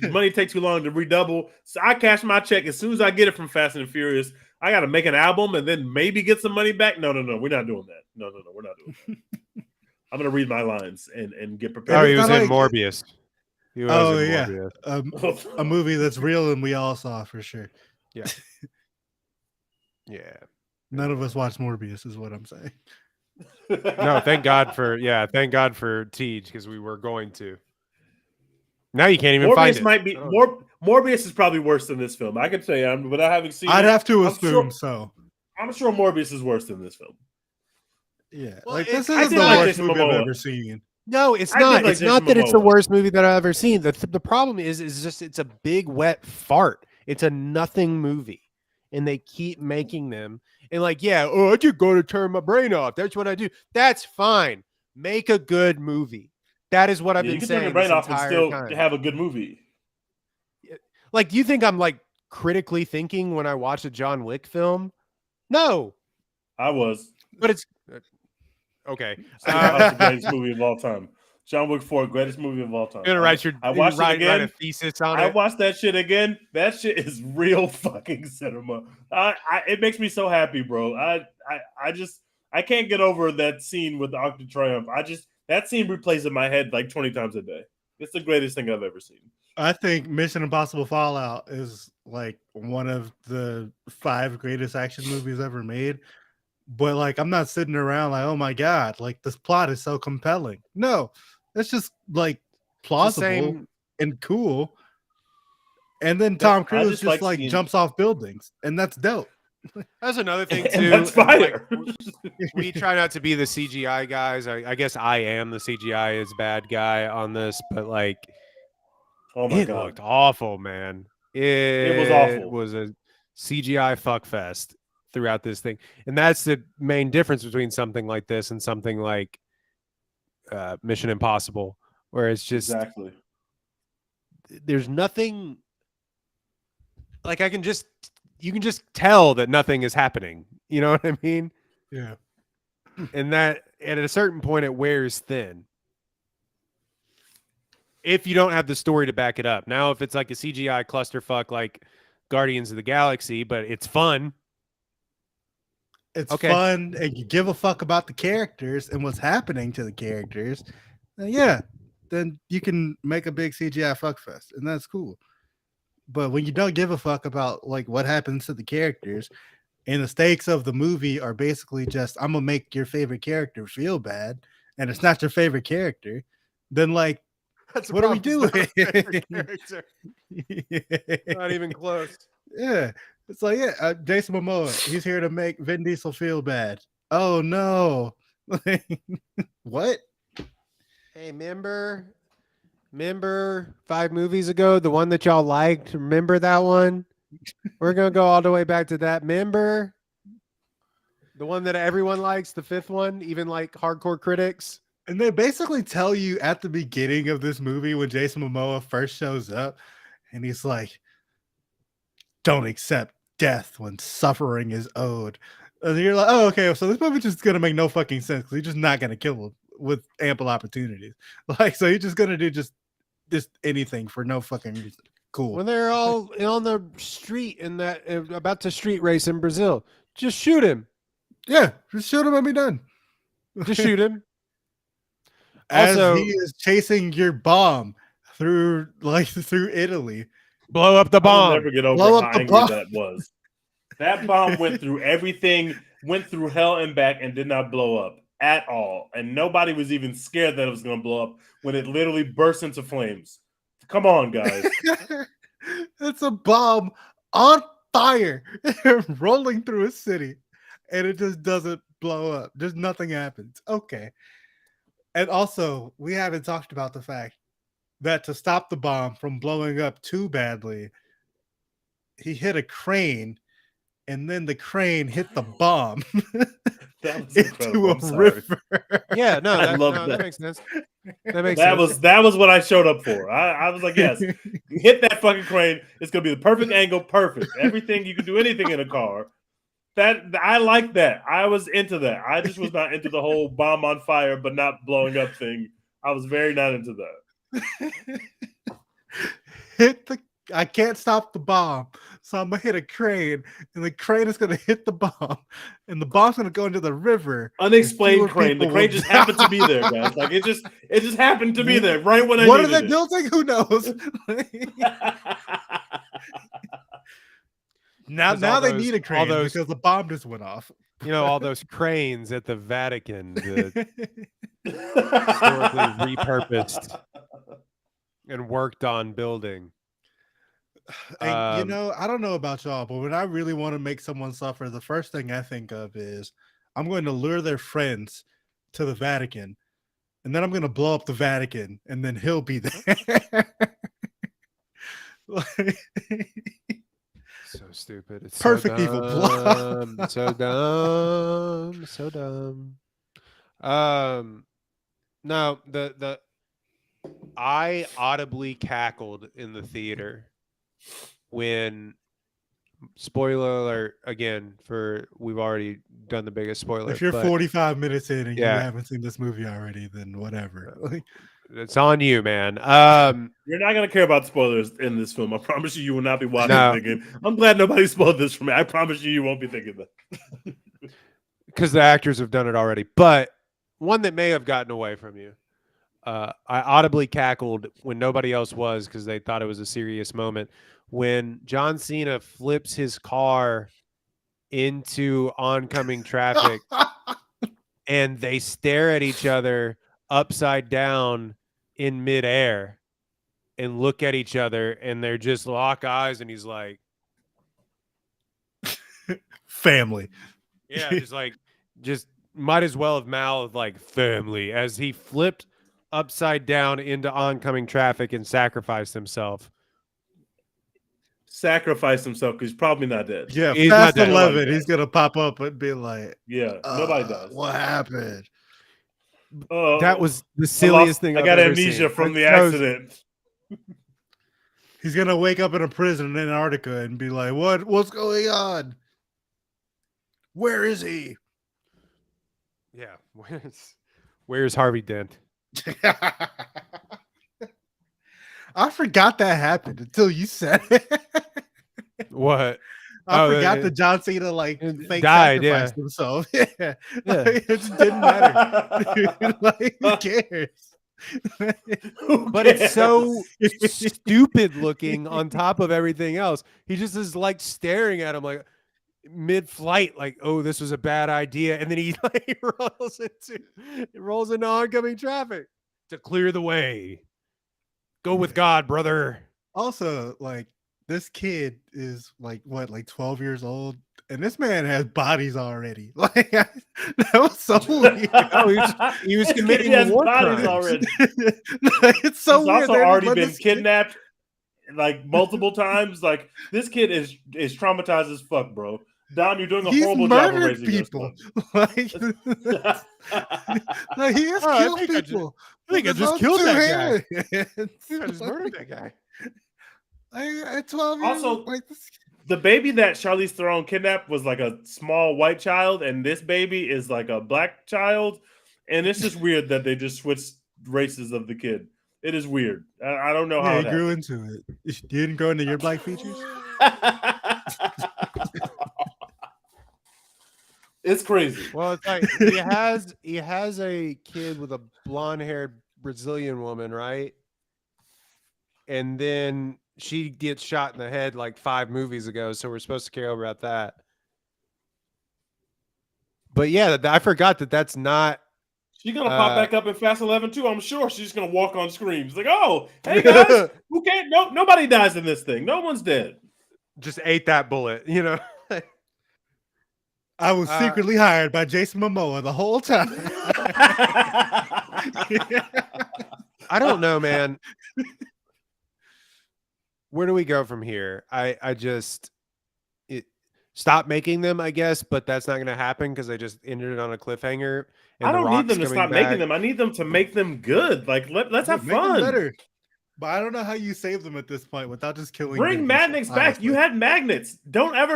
Money takes too long to redouble. So I cash my check as soon as I get it from Fast and Furious. I gotta make an album and then maybe get some money back. No, we're not doing that. No, we're not doing that. I'm gonna read my lines and get Oh, prepared. he was kinda in like- Morbius. He was Oh, in yeah. Morbius. A movie that's real and we all saw for sure. Yeah. None of us watched Morbius, is what I'm saying. No, thank God for Tej, because we were going to. Now you can't even find Morbius it. might be Oh. more. Morbius is probably worse than this film. I can say, but I haven't seen. I'd it. have to I'm assume sure- so. I'm sure Morbius is worse than this film. Yeah, Well, like it's- this I isn't did the like worst Jason movie I've Momoa. ever seen. No, it's I did not. like It's not Jason that it's the Momoa. worst movie that I've ever seen. The problem is just it's a big wet fart. It's a nothing movie, and they keep making them. And like, yeah, I just go to turn my brain off. That's what I do. That's fine. Make a good movie. That is what I've Yeah, you been can turn saying your brain this off and entire still time. have a good movie. Like, do you think I'm like critically thinking when I watch a John Wick film? No, I was. but it's okay. That's the greatest movie of all time. John Wick 4, greatest movie of all time. You're gonna write your I watched it write again. a thesis on I it. watched that shit again. That shit is real fucking cinema. It makes me so happy, bro. I can't get over that scene with the Arc de Triomphe. That scene replays in my head like 20 times a day. It's the greatest thing I've ever seen. I think Mission Impossible Fallout is like one of the 5 greatest action movies ever made. But like, I'm not sitting around like, oh my god, like this plot is so compelling. No, it's just like plausible and cool. And then Tom Cruise just like jumps off buildings, and that's dope. That's another thing And too. that's fire. We try not to be the CGI guys. I guess I am the CGI is bad guy on this, but like, Oh my it god, looked awful, man. It was awful. It was a CGI fuckfest throughout this thing, and that's the main difference between something like this and something like Mission Impossible, where it's just exactly. There's nothing. Like you can just tell that nothing is happening. You know what I mean? Yeah. And that at a certain point it wears thin. If you don't have the story to back it up. Now, if it's like a CGI clusterfuck like Guardians of the Galaxy, but it's fun. It's fun, and you give a fuck about the characters and what's happening to the characters, then you can make a big CGI fuckfest, and that's cool. But when you don't give a fuck about like what happens to the characters, and the stakes of the movie are basically just I'm gonna make your favorite character feel bad, and it's not your favorite character, then like what are we doing? Not even close. Yeah, it's like Jason Momoa, he's here to make Vin Diesel feel bad. Oh no, what? Hey, Remember 5 movies ago, the one that y'all liked? Remember that one? We're going to go all the way back to that. Remember the one that everyone likes, the 5th one, even like hardcore critics? And they basically tell you at the beginning of this movie when Jason Momoa first shows up, and he's like, don't accept death when suffering is owed. And you're like, oh, okay, so this movie just going to make no fucking sense because he's just not going to kill him with ample opportunities. Like, so he's just going to do just anything for no fucking reason. Cool. When they're all on the street in that about to street race in Brazil, just shoot him. Yeah, just shoot him and be done. Just shoot him. As also, he is chasing your bomb through Italy. Blow up the bomb. I'll never get over how angry that was. That bomb went through everything, went through hell and back, and did not blow up at all. And nobody was even scared that it was going to blow up when it literally burst into flames. Come on, guys. It's a bomb on fire rolling through a city, and it just doesn't blow up. Just nothing happens. Okay. And also, we haven't talked about the fact that to stop the bomb from blowing up too badly, he hit a crane, and then the crane hit the bomb into a river. Yeah, no, I love that makes sense. That was what I showed up for. I was like, yes, you hit that fucking crane. It's gonna be the perfect angle, perfect. Everything you can do anything in a car. That I like that. I was into that. I just was not into the whole bomb on fire but not blowing up thing. I was very not into that. I can't stop the bomb, so I'm gonna hit a crane, and the crane is gonna hit the bomb, and the bomb's gonna go into the river. Unexplained crane. The crane just happened to be there, guys. Like it just happened to be there right when I needed it. What are they building? Who knows? Now they need a crane because the bomb just went off. You know, all those cranes at the Vatican, historically repurposed and worked on building. And, you know, I don't know about y'all, but when I really want to make someone suffer, the first thing I think of is I'm going to lure their friends to the Vatican, and then I'm going to blow up the Vatican, and then he'll be there. So stupid. It's perfect so evil dumb. So dumb. So dumb. No, I audibly cackled in the theater when, spoiler alert again, we've already done the biggest spoiler. If you're 45 minutes in and you haven't seen this movie already, then whatever. It's on you, man. You're not gonna care about spoilers in this film. I promise you will not be watching thinking, I'm glad nobody spoiled this for me. I promise you won't be thinking that. Because the actors have done it already. But one that may have gotten away from you. I audibly cackled when nobody else was because they thought it was a serious moment. When John Cena flips his car into oncoming traffic and they stare at each other upside down in midair and look at each other and they're just lock eyes and he's like, Family. yeah, just might as well have mouthed like family as he flipped upside down into oncoming traffic and sacrificed himself. Sacrifice himself because he's probably not dead. Yeah, He's Fast not dead. 11. He's gonna pop up and be like, Yeah, nobody does. What happened? That was the silliest thing. I I've got ever amnesia seen. from the That shows- accident. He's gonna wake up in a prison in Antarctica and be like, What's going on? Where is he? Yeah, where's Harvey Dent? I forgot that happened until you said it. What? I Oh, forgot yeah. that John Cena like It fake died, sacrificed himself. Yeah, Yeah. it just didn't matter. Like, who cares? But it's so stupid looking on top of everything else. He just is like staring at him like mid-flight, like, oh, this was a bad idea. And then he like rolls into oncoming traffic to clear the way. Go with God, brother. Also, like this kid is like what, like 12 years old, and this man has bodies already. Like that was so weird. Oh, he was This kid committing has war bodies crimes. already. It's so He's weird. also They're just already letting been this kid- kidnapped like multiple times. Like this kid is traumatized as fuck, bro. Don, you're doing a He's horrible job of murdered raising this people. son. Like he has Oh, I killed think I just- people. I think I with his just own killed two that guy. hands. I just murdered that guy. At 12 years, Also- like this. The baby that Charlize Theron kidnapped was like a small white child, and this baby is like a black child. And it's just weird that they just switched races of the kid. It is weird. I don't know how Yeah, it he grew into it. You didn't grow into your black features. happened. It's crazy. Well, it's like he has a kid with a blonde-haired Brazilian woman, right? And then she gets shot in the head like 5 movies ago, so we're supposed to care about that. But yeah, I forgot that that's not. She's gonna pop back up in Fast 11 too. I'm sure she's just gonna walk on screen. She's like, "Oh, hey guys, who can't? No, nobody dies in this thing. No one's dead." Just ate that bullet, you know. I was secretly hired by Jason Momoa the whole time. I don't know, man. Where do we go from here? I just stop making them, I guess, but that's not going to happen because they just ended it on a cliffhanger. And I The don't need Rock's them to coming stop back. making them. I need them to make them good. Like let's have Make them fun. better. But I don't know how you save them at this point without just killing. Bring Vin magnets Diesel, back. honestly. You had magnets. Don't have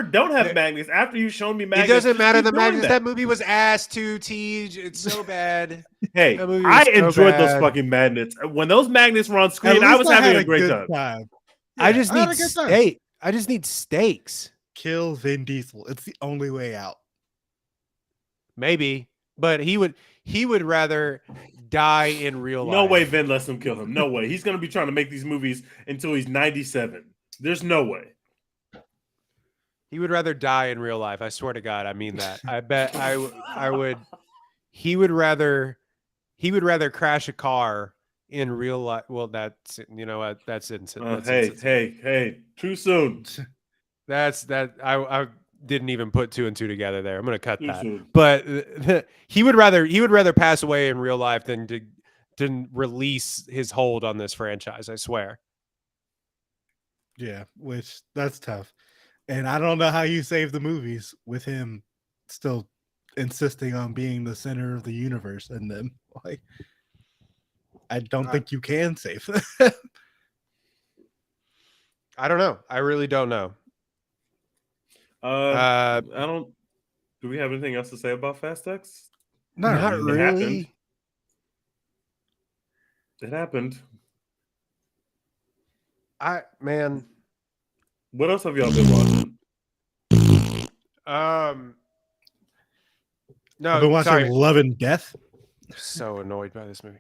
Yeah. magnets after you've shown me It magnets. doesn't just matter. keep The doing magnets. That movie was ass too, Tej. It's so bad. Hey, that movie I was so enjoyed those bad. fucking magnets. When those magnets were on At screen, I least was having had a great good time. I Yeah, just had need a good time. steak. I just need steaks. Kill Vin Diesel. It's the only way out. Maybe, but he would rather die in real life. No way Vin lets him kill him. No way. He's gonna be trying to make these movies until he's 97. There's no way. He would rather die in real life. I swear to God, I mean that. I bet I would. He would rather crash a car in real life. Well, that's what that's instant. Hey, too soon. That's I didn't even put 2 and 2 together there. I'm gonna cut Too that. soon. But he would rather pass away in real life than to release his hold on this franchise. I swear. Yeah, which that's tough. And I don't know how you save the movies with him still insisting on being the center of the universe in them. Like, I don't think you can save them. I don't know. I really don't know. I don't. Do we have anything else to say about Fast X? Not really. It really. happened. It happened. Man. What else have y'all been watching? No, I've been watching sorry. Love and Death. So annoyed by this movie.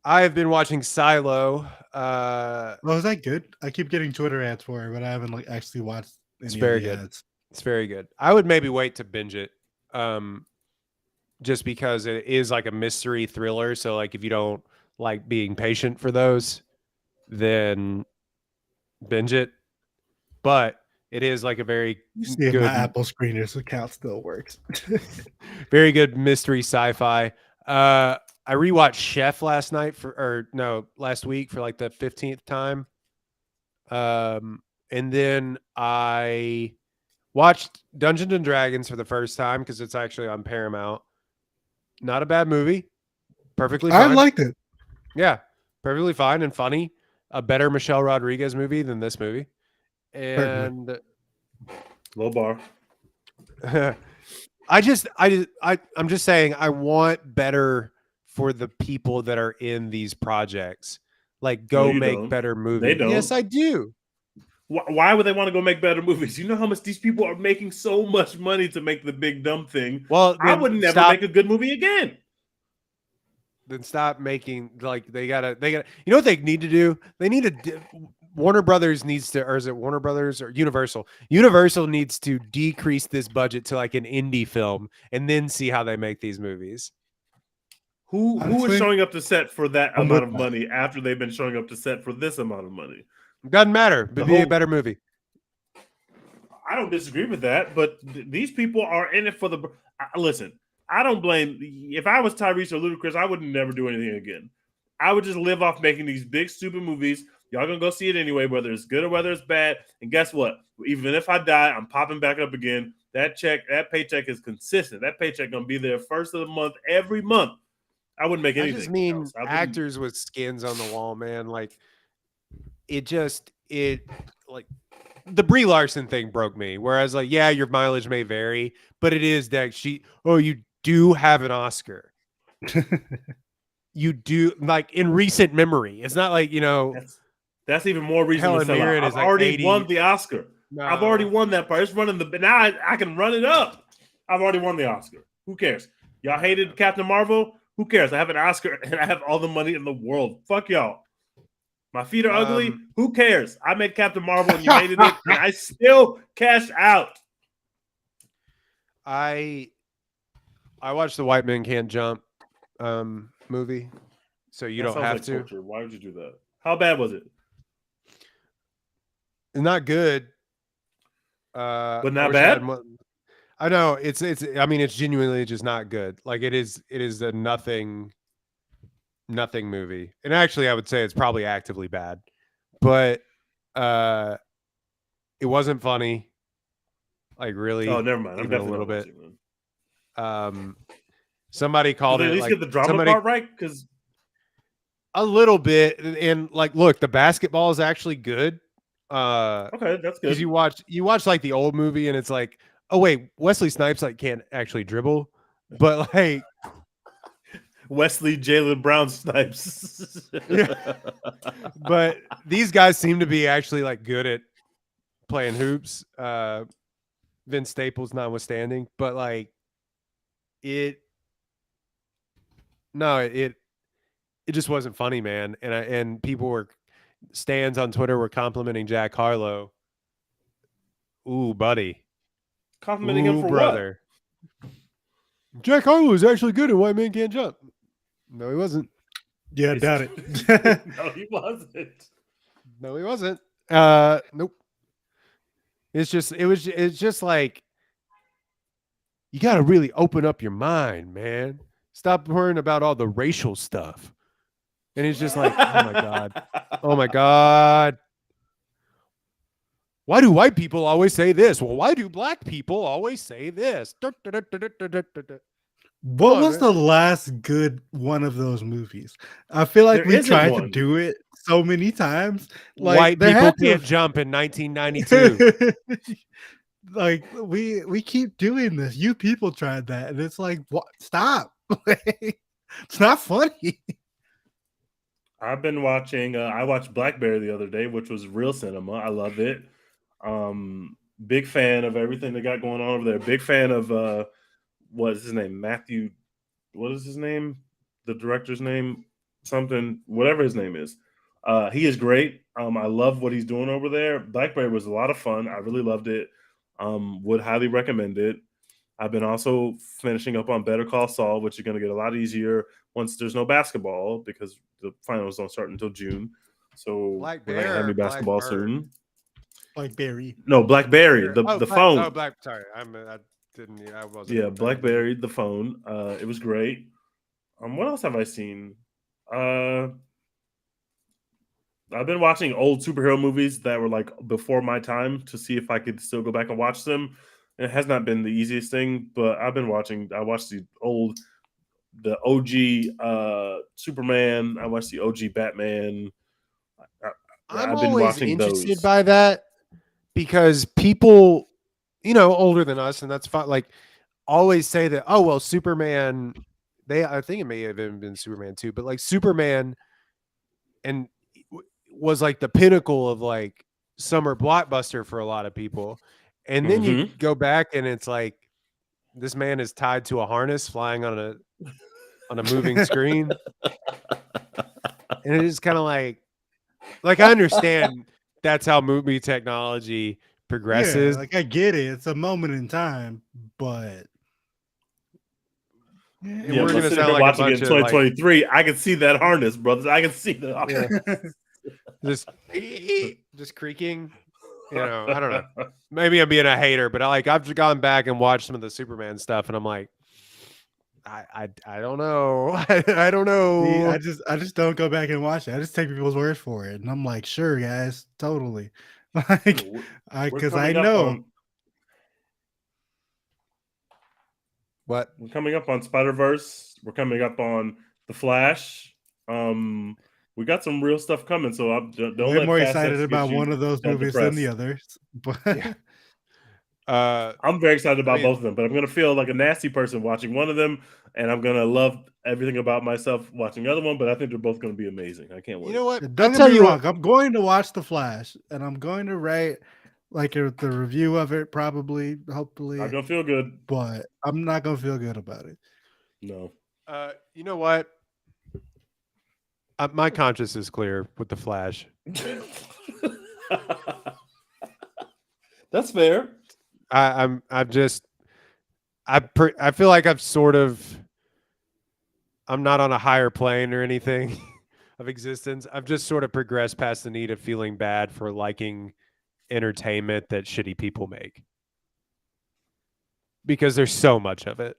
I have been watching Silo. Oh, is that good? I keep getting Twitter ads for it, but I haven't like actually watched It's any of very the good. ads. It's very good. I would maybe wait to binge it. Just because it is like a mystery thriller. So like if you don't like being patient for those, then binge it. But it is like a very You see if my good, Apple Screeners account still works. very good mystery sci-fi. I rewatched Chef last week for like the 15th time. And then I watched Dungeons and Dragons for the first time because it's actually on Paramount. Not a bad movie. Perfectly I fine. liked it. Yeah, perfectly fine and funny. A better Michelle Rodriguez movie than this movie. And Low bar. I'm just saying I want better for the people that are in these projects. Like go No, you make don't. better movies. They don't. Yes, I do. Why would they want to go make better movies? You know how much these people are making so much money to make the big dumb thing. Well, I would never make a good movie again. Then stop making like they gotta. You know what they need to do? They need to. Warner Brothers needs to, or is it Warner Brothers or Universal? Universal needs to decrease this budget to like an indie film, and then see how they make these movies. Who Honestly, is showing up to set for that I'm amount with of that. money after they've been showing up to set for this amount of money? Doesn't matter. But be a better movie. I don't disagree with that, but these people are in it for the. Listen, I don't blame. If I was Tyrese or Ludacris, I would never do anything again. I would just live off making these big stupid movies. Y'all gonna go see it anyway, whether it's good or whether it's bad. And guess what? Even if I die, I'm popping back up again. That paycheck is consistent. That paycheck gonna be there first of the month every month. I wouldn't make anything. I just mean else. actors with skins on the wall, man. Like like the Brie Larson thing broke me. Whereas like, yeah, your mileage may vary, but it is that you do have an Oscar. You do, like in recent memory. It's not like, that's even more reason Helen to sell Mirren out. is I've like already 80. won the Oscar. No. I've already won that part. It's running now I can run it up. I've already won the Oscar. Who cares? Y'all hated Captain Marvel? Who cares? I have an Oscar and I have all the money in the world. Fuck y'all. My feet are ugly. Who cares? I made Captain Marvel and you hated it, and I still cashed out. I watched the White Men Can't Jump movie, so you That don't have sounds to. like torture. Why would you do that? How bad was it? Not good. But not I wish I had bad? more- I know it's. I mean, it's genuinely just not good. Like it is a nothing movie. And actually, I would say it's probably actively bad. But it wasn't funny. Like really. Oh, never mind. I'm even a definitely little not bit. watching then. Somebody called Did they it at least like get the drama somebody part right? Because a little bit, and like, look, the basketball is actually good. okay, that's good. Because you watch like the old movie, and it's like, oh wait, Wesley Snipes like can't actually dribble, but like Wesley Jalen Brown Snipes. Yeah. But these guys seem to be actually like good at playing hoops. Vince Staples notwithstanding, but like it just wasn't funny, man. And stands on Twitter were complimenting Jack Harlow. Ooh, buddy. Complimenting him for brother. Jack Harlow is actually good at White Man Can't Jump. No, he wasn't. Yeah, what? doubt it. No, he wasn't. No, he wasn't. Nope. It's just like you got to really open up your mind, man. Stop worrying about all the racial stuff. And it's just like, oh my God. Oh my God. Why do white people always say this? Well, why do black people always say this? What was the last good one of those movies? I feel like There we tried isn't to do it so many times. Like White there people had to can't have- jump in 1992. Like we keep doing this. You people tried that, and it's like, what? Stop! It's not funny. I've been watching. I watched Blackberry the other day, which was real cinema. I love it. Big fan of everything they got going on over there. Big fan of what's his name, Matthew what is his name? The director's name, something, whatever his name is. He is great. I love what he's doing over there. Blackberry was a lot of fun. I really loved it. Would highly recommend it. I've been also finishing up on Better Call Saul, which is going to get a lot easier once there's no basketball because the finals don't start until June. So Black we're not gonna Bear have any or Black basketball Bird? soon. Blackberry. No, BlackBerry, the Black, phone. Oh, Black. Sorry, I didn't. I wasn't. Yeah, BlackBerry, the phone. It was great. What else have I seen? I've been watching old superhero movies that were like before my time to see if I could still go back and watch them. It has not been the easiest thing, but I've been watching. I watched the OG Superman. I watched the OG Batman. I'm I've been always watching interested those. by that because people, older than us, and that's fine. Like, always say that. Oh well, Superman. I think it may have even been Superman 2, but like Superman, and was like the pinnacle of like summer blockbuster for a lot of people. And then you go back and it's like this man is tied to a harness flying on a moving screen. And it is kind of like I understand that's how movie technology progresses. Yeah, like I get it. It's a moment in time, but Yeah, we're but gonna sitting sound here like a watching it bunch in of like 2023. I can see that harness, brothers. I can see the harness. just creaking. I don't know. Maybe I'm being a hater, but I've gone back and watched some of the Superman stuff, and I'm like, I don't know. I don't know. See, I just don't go back and watch it. I just take people's word for it, and I'm like, sure, guys, totally. Like, because I know. What? We're coming up on Spider-Verse. We're coming up on The Flash. We got some real stuff coming, so don't Way let more Fast excited X about get one you of those that movies than the depressed. others. But I'm very excited about both of them, but I'm gonna feel like a nasty person watching one of them, and I'm gonna love everything about myself watching the other one. But I think they're both gonna be amazing. I can't wait. You know what? don't get me wrong. I'm going to watch The Flash, and I'm going to write like the review of it, probably, hopefully. I'm gonna feel good, but I'm not gonna feel good about it. No. You know what? My conscience is clear with The Flash. That's fair. I feel like I'm not on a higher plane or anything of existence. I've just sort of progressed past the need of feeling bad for liking entertainment that shitty people make. Because there's so much of it.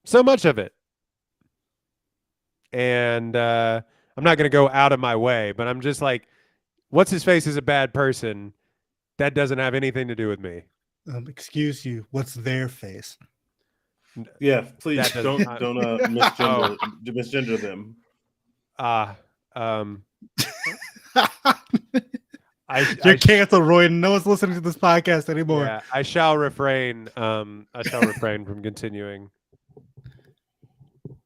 So much of it. And I'm not going to go out of my way, but I'm just like, what's his face is a bad person. That doesn't have anything to do with me. Excuse you. What's their face? Yeah, please don't misgender them. You're canceled, Roy. No one's listening to this podcast anymore. Yeah, I shall refrain. I shall refrain from continuing.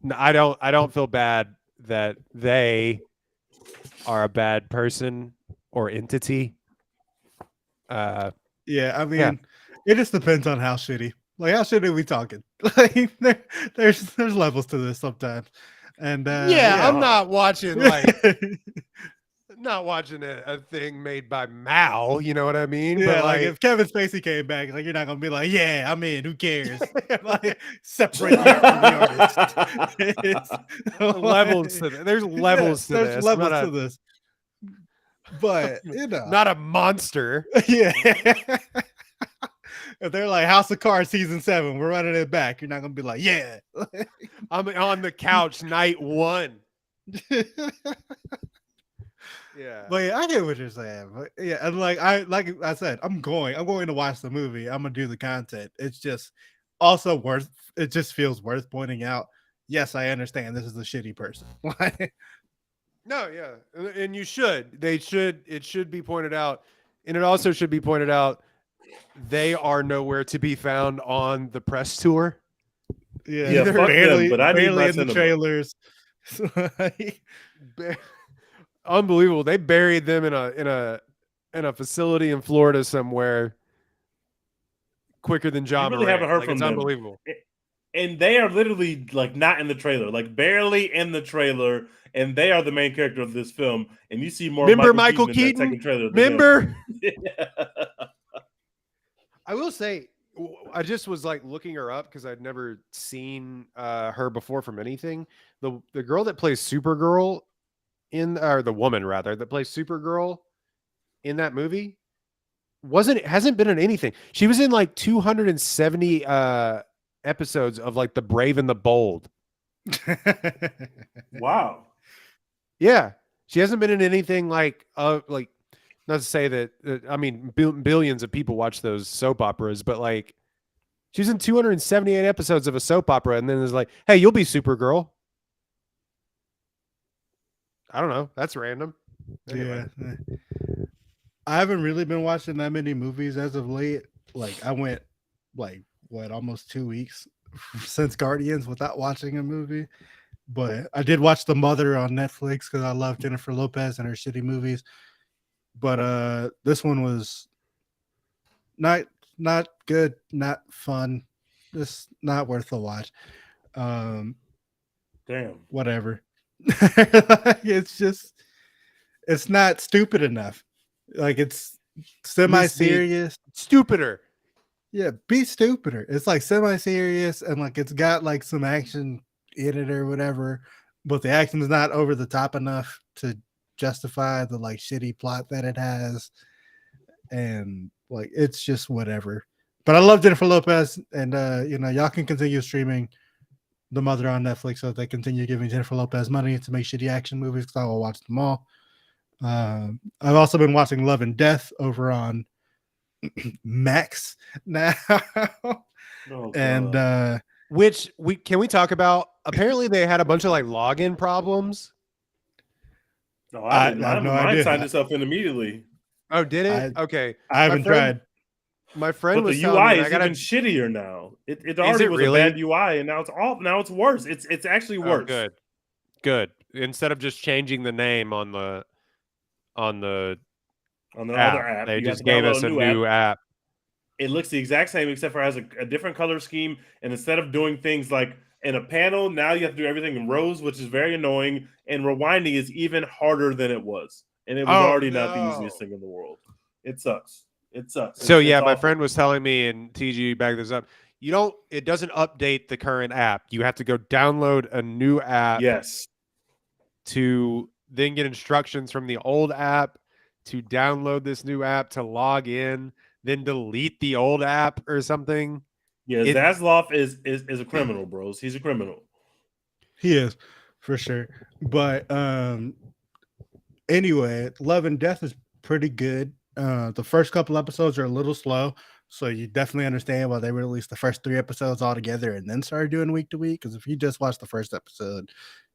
No, I don't feel bad that they are a bad person or entity. Yeah, I mean, it just depends on how shitty. Like, how shitty are we talking? Like, there's levels to this sometimes. And I'm not watching not watching a thing made by Mao. You know what I mean? Yeah, but like if Kevin Spacey came back, like you're not gonna be like, yeah, I'm in. Who cares? Like, separate the artist. Levels to this. There's levels to there's this. levels to this. But not a monster. Yeah. If they're like House of Cards season 7, we're running it back. You're not gonna be like, yeah. I'm on the couch night 1. Yeah. But yeah, I get what you're saying. But yeah, and like I said, I'm going to watch the movie. I'm gonna do the content. It's just also it just feels worth pointing out. Yes, I understand this is a shitty person. No, yeah. And you should. It should be pointed out. And it also should be pointed out they are nowhere to be found on the press tour. Yeah, barely, but I barely in the trailers. Unbelievable. They buried them in a facility in Florida somewhere quicker than John Morant. Haven't heard from it's them. Unbelievable. and they are literally like not in the trailer, like barely in the trailer, and they are the main character of this film. And you see more Remember Michael Michael Keaton in that Keaton? second trailer. Than him. Remember? Yeah. I will say, I just was like looking her up because I'd never seen her before from anything. The girl that plays Supergirl or the woman rather that plays Supergirl in that movie hasn't been in anything. She was in like 270 episodes of like The Brave and the Bold. Wow. Yeah, she hasn't been in anything like not to say that I mean billions of people watch those soap operas, but like she's in 278 episodes of a soap opera, and then it's like, hey, you'll be Supergirl. I don't know. That's random. Anyway. Yeah. I haven't really been watching that many movies as of late. Like I went like almost 2 weeks since Guardians without watching a movie. But I did watch The Mother on Netflix because I love Jennifer Lopez and her shitty movies. But this one was not good, not fun, just not worth the watch. Damn. Whatever. It's not stupid enough. Like it's semi-serious. Stupider. Yeah, be stupider. It's like semi-serious and like it's got like some action in it or whatever, but the action is not over the top enough to justify the like shitty plot that it has, and like it's just whatever. But I love Jennifer Lopez, and y'all can continue streaming The Mother on Netflix so they continue giving Jennifer Lopez money to make shitty action movies because I will watch them all. I've also been watching Love and Death over on Max now. And which can we talk about? Apparently they had a bunch of like login problems. No, I have no idea. Signed itself in immediately. Oh, did it? Okay. I haven't tried. My friend but was the UI is even shittier now. It already was really? A bad UI, and now it's worse. It's actually worse. Oh, good. Instead of just changing the name on the other app, they just gave us a new app. It looks the exact same except for it has a different color scheme, and instead of doing things like in a panel, now you have to do everything in rows, which is very annoying, and rewinding is even harder than it was, and it was already not the easiest thing in the world. It sucks. So yeah, my friend was telling me, and TG back this up, it doesn't update the current app. You have to go download a new app. Yes. To then get instructions from the old app to download this new app to log in, then delete the old app or something. Yeah, Zaslav is a criminal, bros. He's a criminal. He is, for sure. But anyway, Love and Death is pretty good. The first couple episodes are a little slow, so you definitely understand why they released the first 3 episodes all together and then started doing week to week. Because if you just watch the first episode,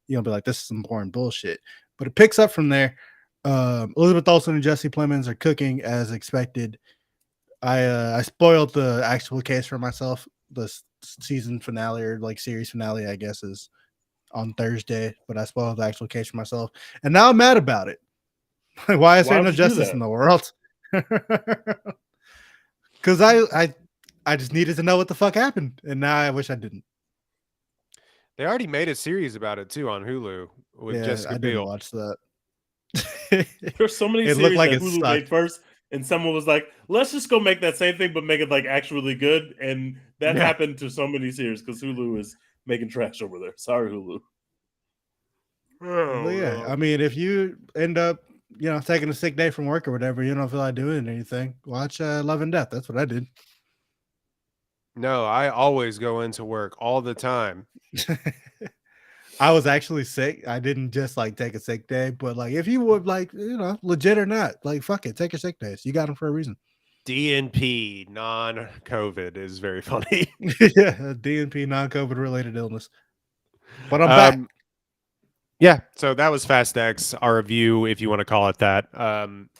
you'll be like, this is some boring bullshit. But it picks up from there. Elizabeth Olsen and Jesse Plemons are cooking as expected. I spoiled the actual case for myself. The season finale or like series finale, I guess, is on Thursday, but I spoiled the actual case for myself. And now I'm mad about it. Why is there no justice in the world? Because I just needed to know what the fuck happened, and now I wish I didn't. They already made a series about it too on Hulu with Jessica Biel. I didn't watch that. There's so many series that Hulu made first, and someone was like, "Let's just go make that same thing, but make it like actually good." And that happened to so many series because Hulu is making trash over there. Sorry, Hulu. Well, yeah, I mean, if you end up taking a sick day from work or whatever, you don't feel like doing anything, watch Love and Death. That's what I did. No, I always go into work all the time. I was actually sick. I didn't just like take a sick day, but like if you would like, legit or not, like fuck it, take your sick days. You got them for a reason. DNP, non-COVID is very funny. Yeah, DNP, non-COVID related illness. But I'm back. Yeah, so that was Fast X, our review, if you want to call it that.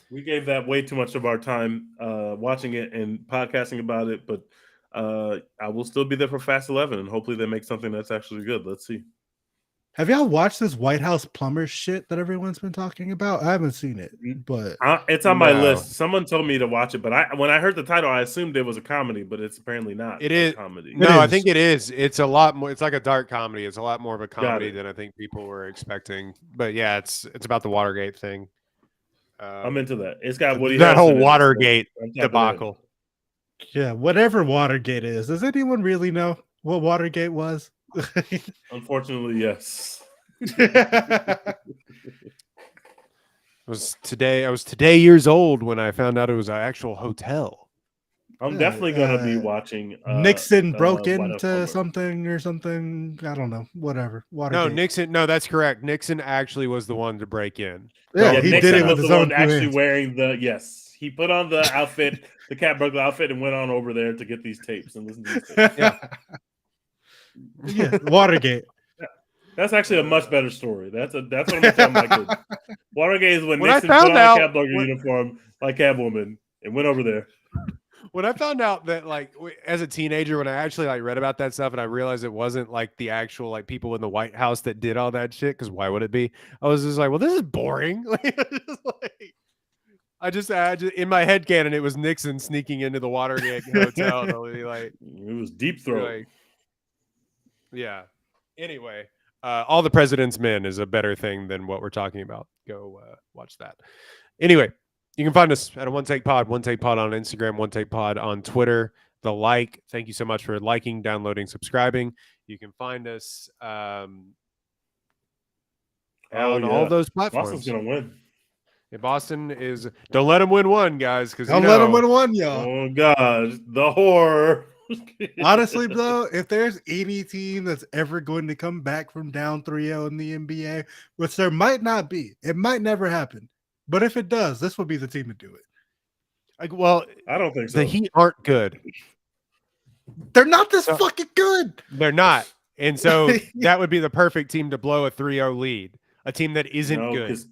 We gave that way too much of our time watching it and podcasting about it, but I will still be there for Fast 11, and hopefully they make something that's actually good. Let's see. Have y'all watched this White House plumber shit that everyone's been talking about? I haven't seen it, but It's on my No. list. Someone told me to watch it, but when I heard the title, I assumed it was a comedy, but it's apparently not. It a is comedy. No, I is. think it is. It's a lot more. It's like a dark comedy. It's a lot more of a Got comedy it. than I think people were expecting. But yeah, it's about the Watergate thing. I'm into that. It's got Woody That whole Harrelson in it, so Watergate I'm tapping in. debacle. yeah, whatever Watergate is. Does anyone really know what Watergate was? Unfortunately, yes. I was today years old when I found out it was an actual hotel. I'm Yeah, definitely gonna be watching. Nixon broke White House into Plumber. something or something. I don't know. Whatever. No, Watergate. Nixon. No, that's correct. Nixon actually was the one to break in. Yeah, Yeah, he Nixon did it was with his the own one two actually hands. wearing the yes. He put on the outfit, the cat burglar outfit, and went on over there to get these tapes and listen to these tapes. Yeah. Yeah, Watergate. That's actually a much better story. That's what I'm gonna tell my kids. Watergate is when When I Nixon put found on out- a cat burglar uniform like Catwoman and went over there. When I found out that, like, as a teenager, when I actually like read about that stuff, and I realized it wasn't like the actual like people in the White House that did all that shit, because why would it be? I was just like, well, this is boring. I just in my head canon, it was Nixon sneaking into the Watergate hotel. And I'll be like, It was deep throat. like, yeah. Anyway, All the President's Men is a better thing than what we're talking about. Go watch that. Anyway, you can find us at a One Take Pod on Instagram, One Take Pod on Twitter. Thank you so much for liking, downloading, subscribing. You can find us on all those platforms. Boston's gonna win. Yeah, Boston is. Don't let them win one, guys. Because Don't let him win one, y'all. Oh God, the horror. Honestly, though, if there's any team that's ever going to come back from down 3-0 in the NBA, which there might not be, it might never happen. But if it does, this will be the team to do it. Well, I don't think so. the Heat aren't good. They're not this So- fucking good. They're not. And so that would be the perfect team to blow a 3-0 lead. A team that isn't No, good. 'cause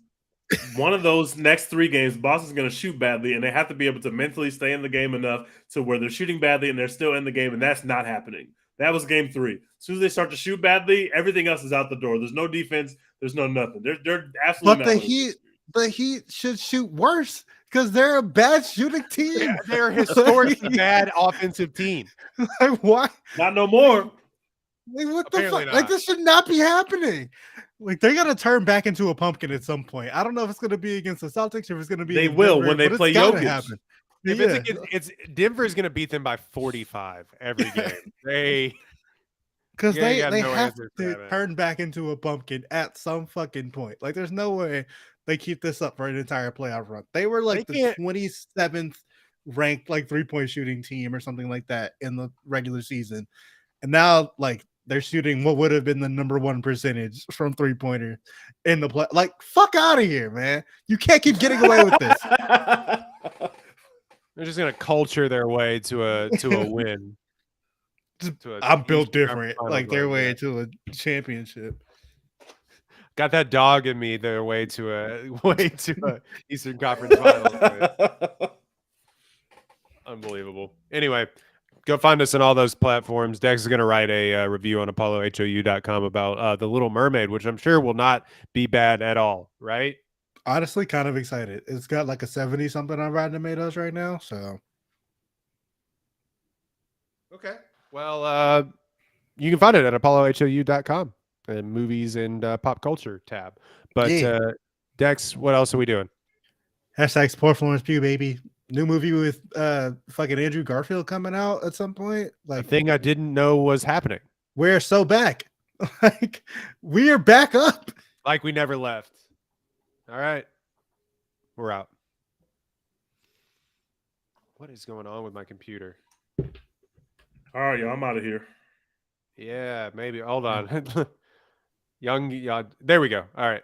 one of those next 3 games, Boston's going to shoot badly, and they have to be able to mentally stay in the game enough to where they're shooting badly and they're still in the game, and that's not happening. That was game 3. As soon as they start to shoot badly, everything else is out the door. There's no defense. There's no nothing. They're absolutely. But not the Heat should shoot worse because they're a bad shooting team. Yeah, they're a historically bad offensive team. Like, why? not no more. Like, what the Apparently fuck? Like, not. this should not be happening. Like, they're gonna turn back into a pumpkin at some point. I don't know if it's gonna be against the Celtics or if it's gonna be. They against will Denver, when they but play it's gotta Jokic. happen. If Yeah. it's Denver's going to beat them by 45 every game. Because Yeah, you got they no have answer for to that, man. turn back into a pumpkin at some fucking point. Like, there's no way they keep this up for an entire playoff run. They were like They the can't- 27th ranked like 3-point shooting team or something like that in the regular season, and now like they're shooting what would have been the number 1 percentage from 3-pointer in the play. Like, fuck out of here, man! You can't keep getting away with this. They're just going to culture their way to a win. To a I'm built Eastern different, Conference like their Finals way run. to a championship. Got that dog in me. Their way to a Eastern Conference Finals win. Unbelievable. Anyway, go find us on all those platforms. Dex is going to write a review on ApolloHOU.com about The Little Mermaid, which I'm sure will not be bad at all, right? Honestly, kind of excited. It's got like a 70 something on Rotten Tomatoes right now. So Okay. Well, you can find it at ApolloHOU.com, the movies and pop culture tab. But Yeah. Dex, what else are we doing? hashtag support Florence Pugh, baby. New movie with fucking Andrew Garfield coming out at some point. A Like, thing I didn't know was happening. we're so back. Like, we are back up. Like we never left. All right. We're out. What is going on with my computer? All right, y'all. I'm out of here. Yeah, maybe. Hold on. Young, there we go. All right.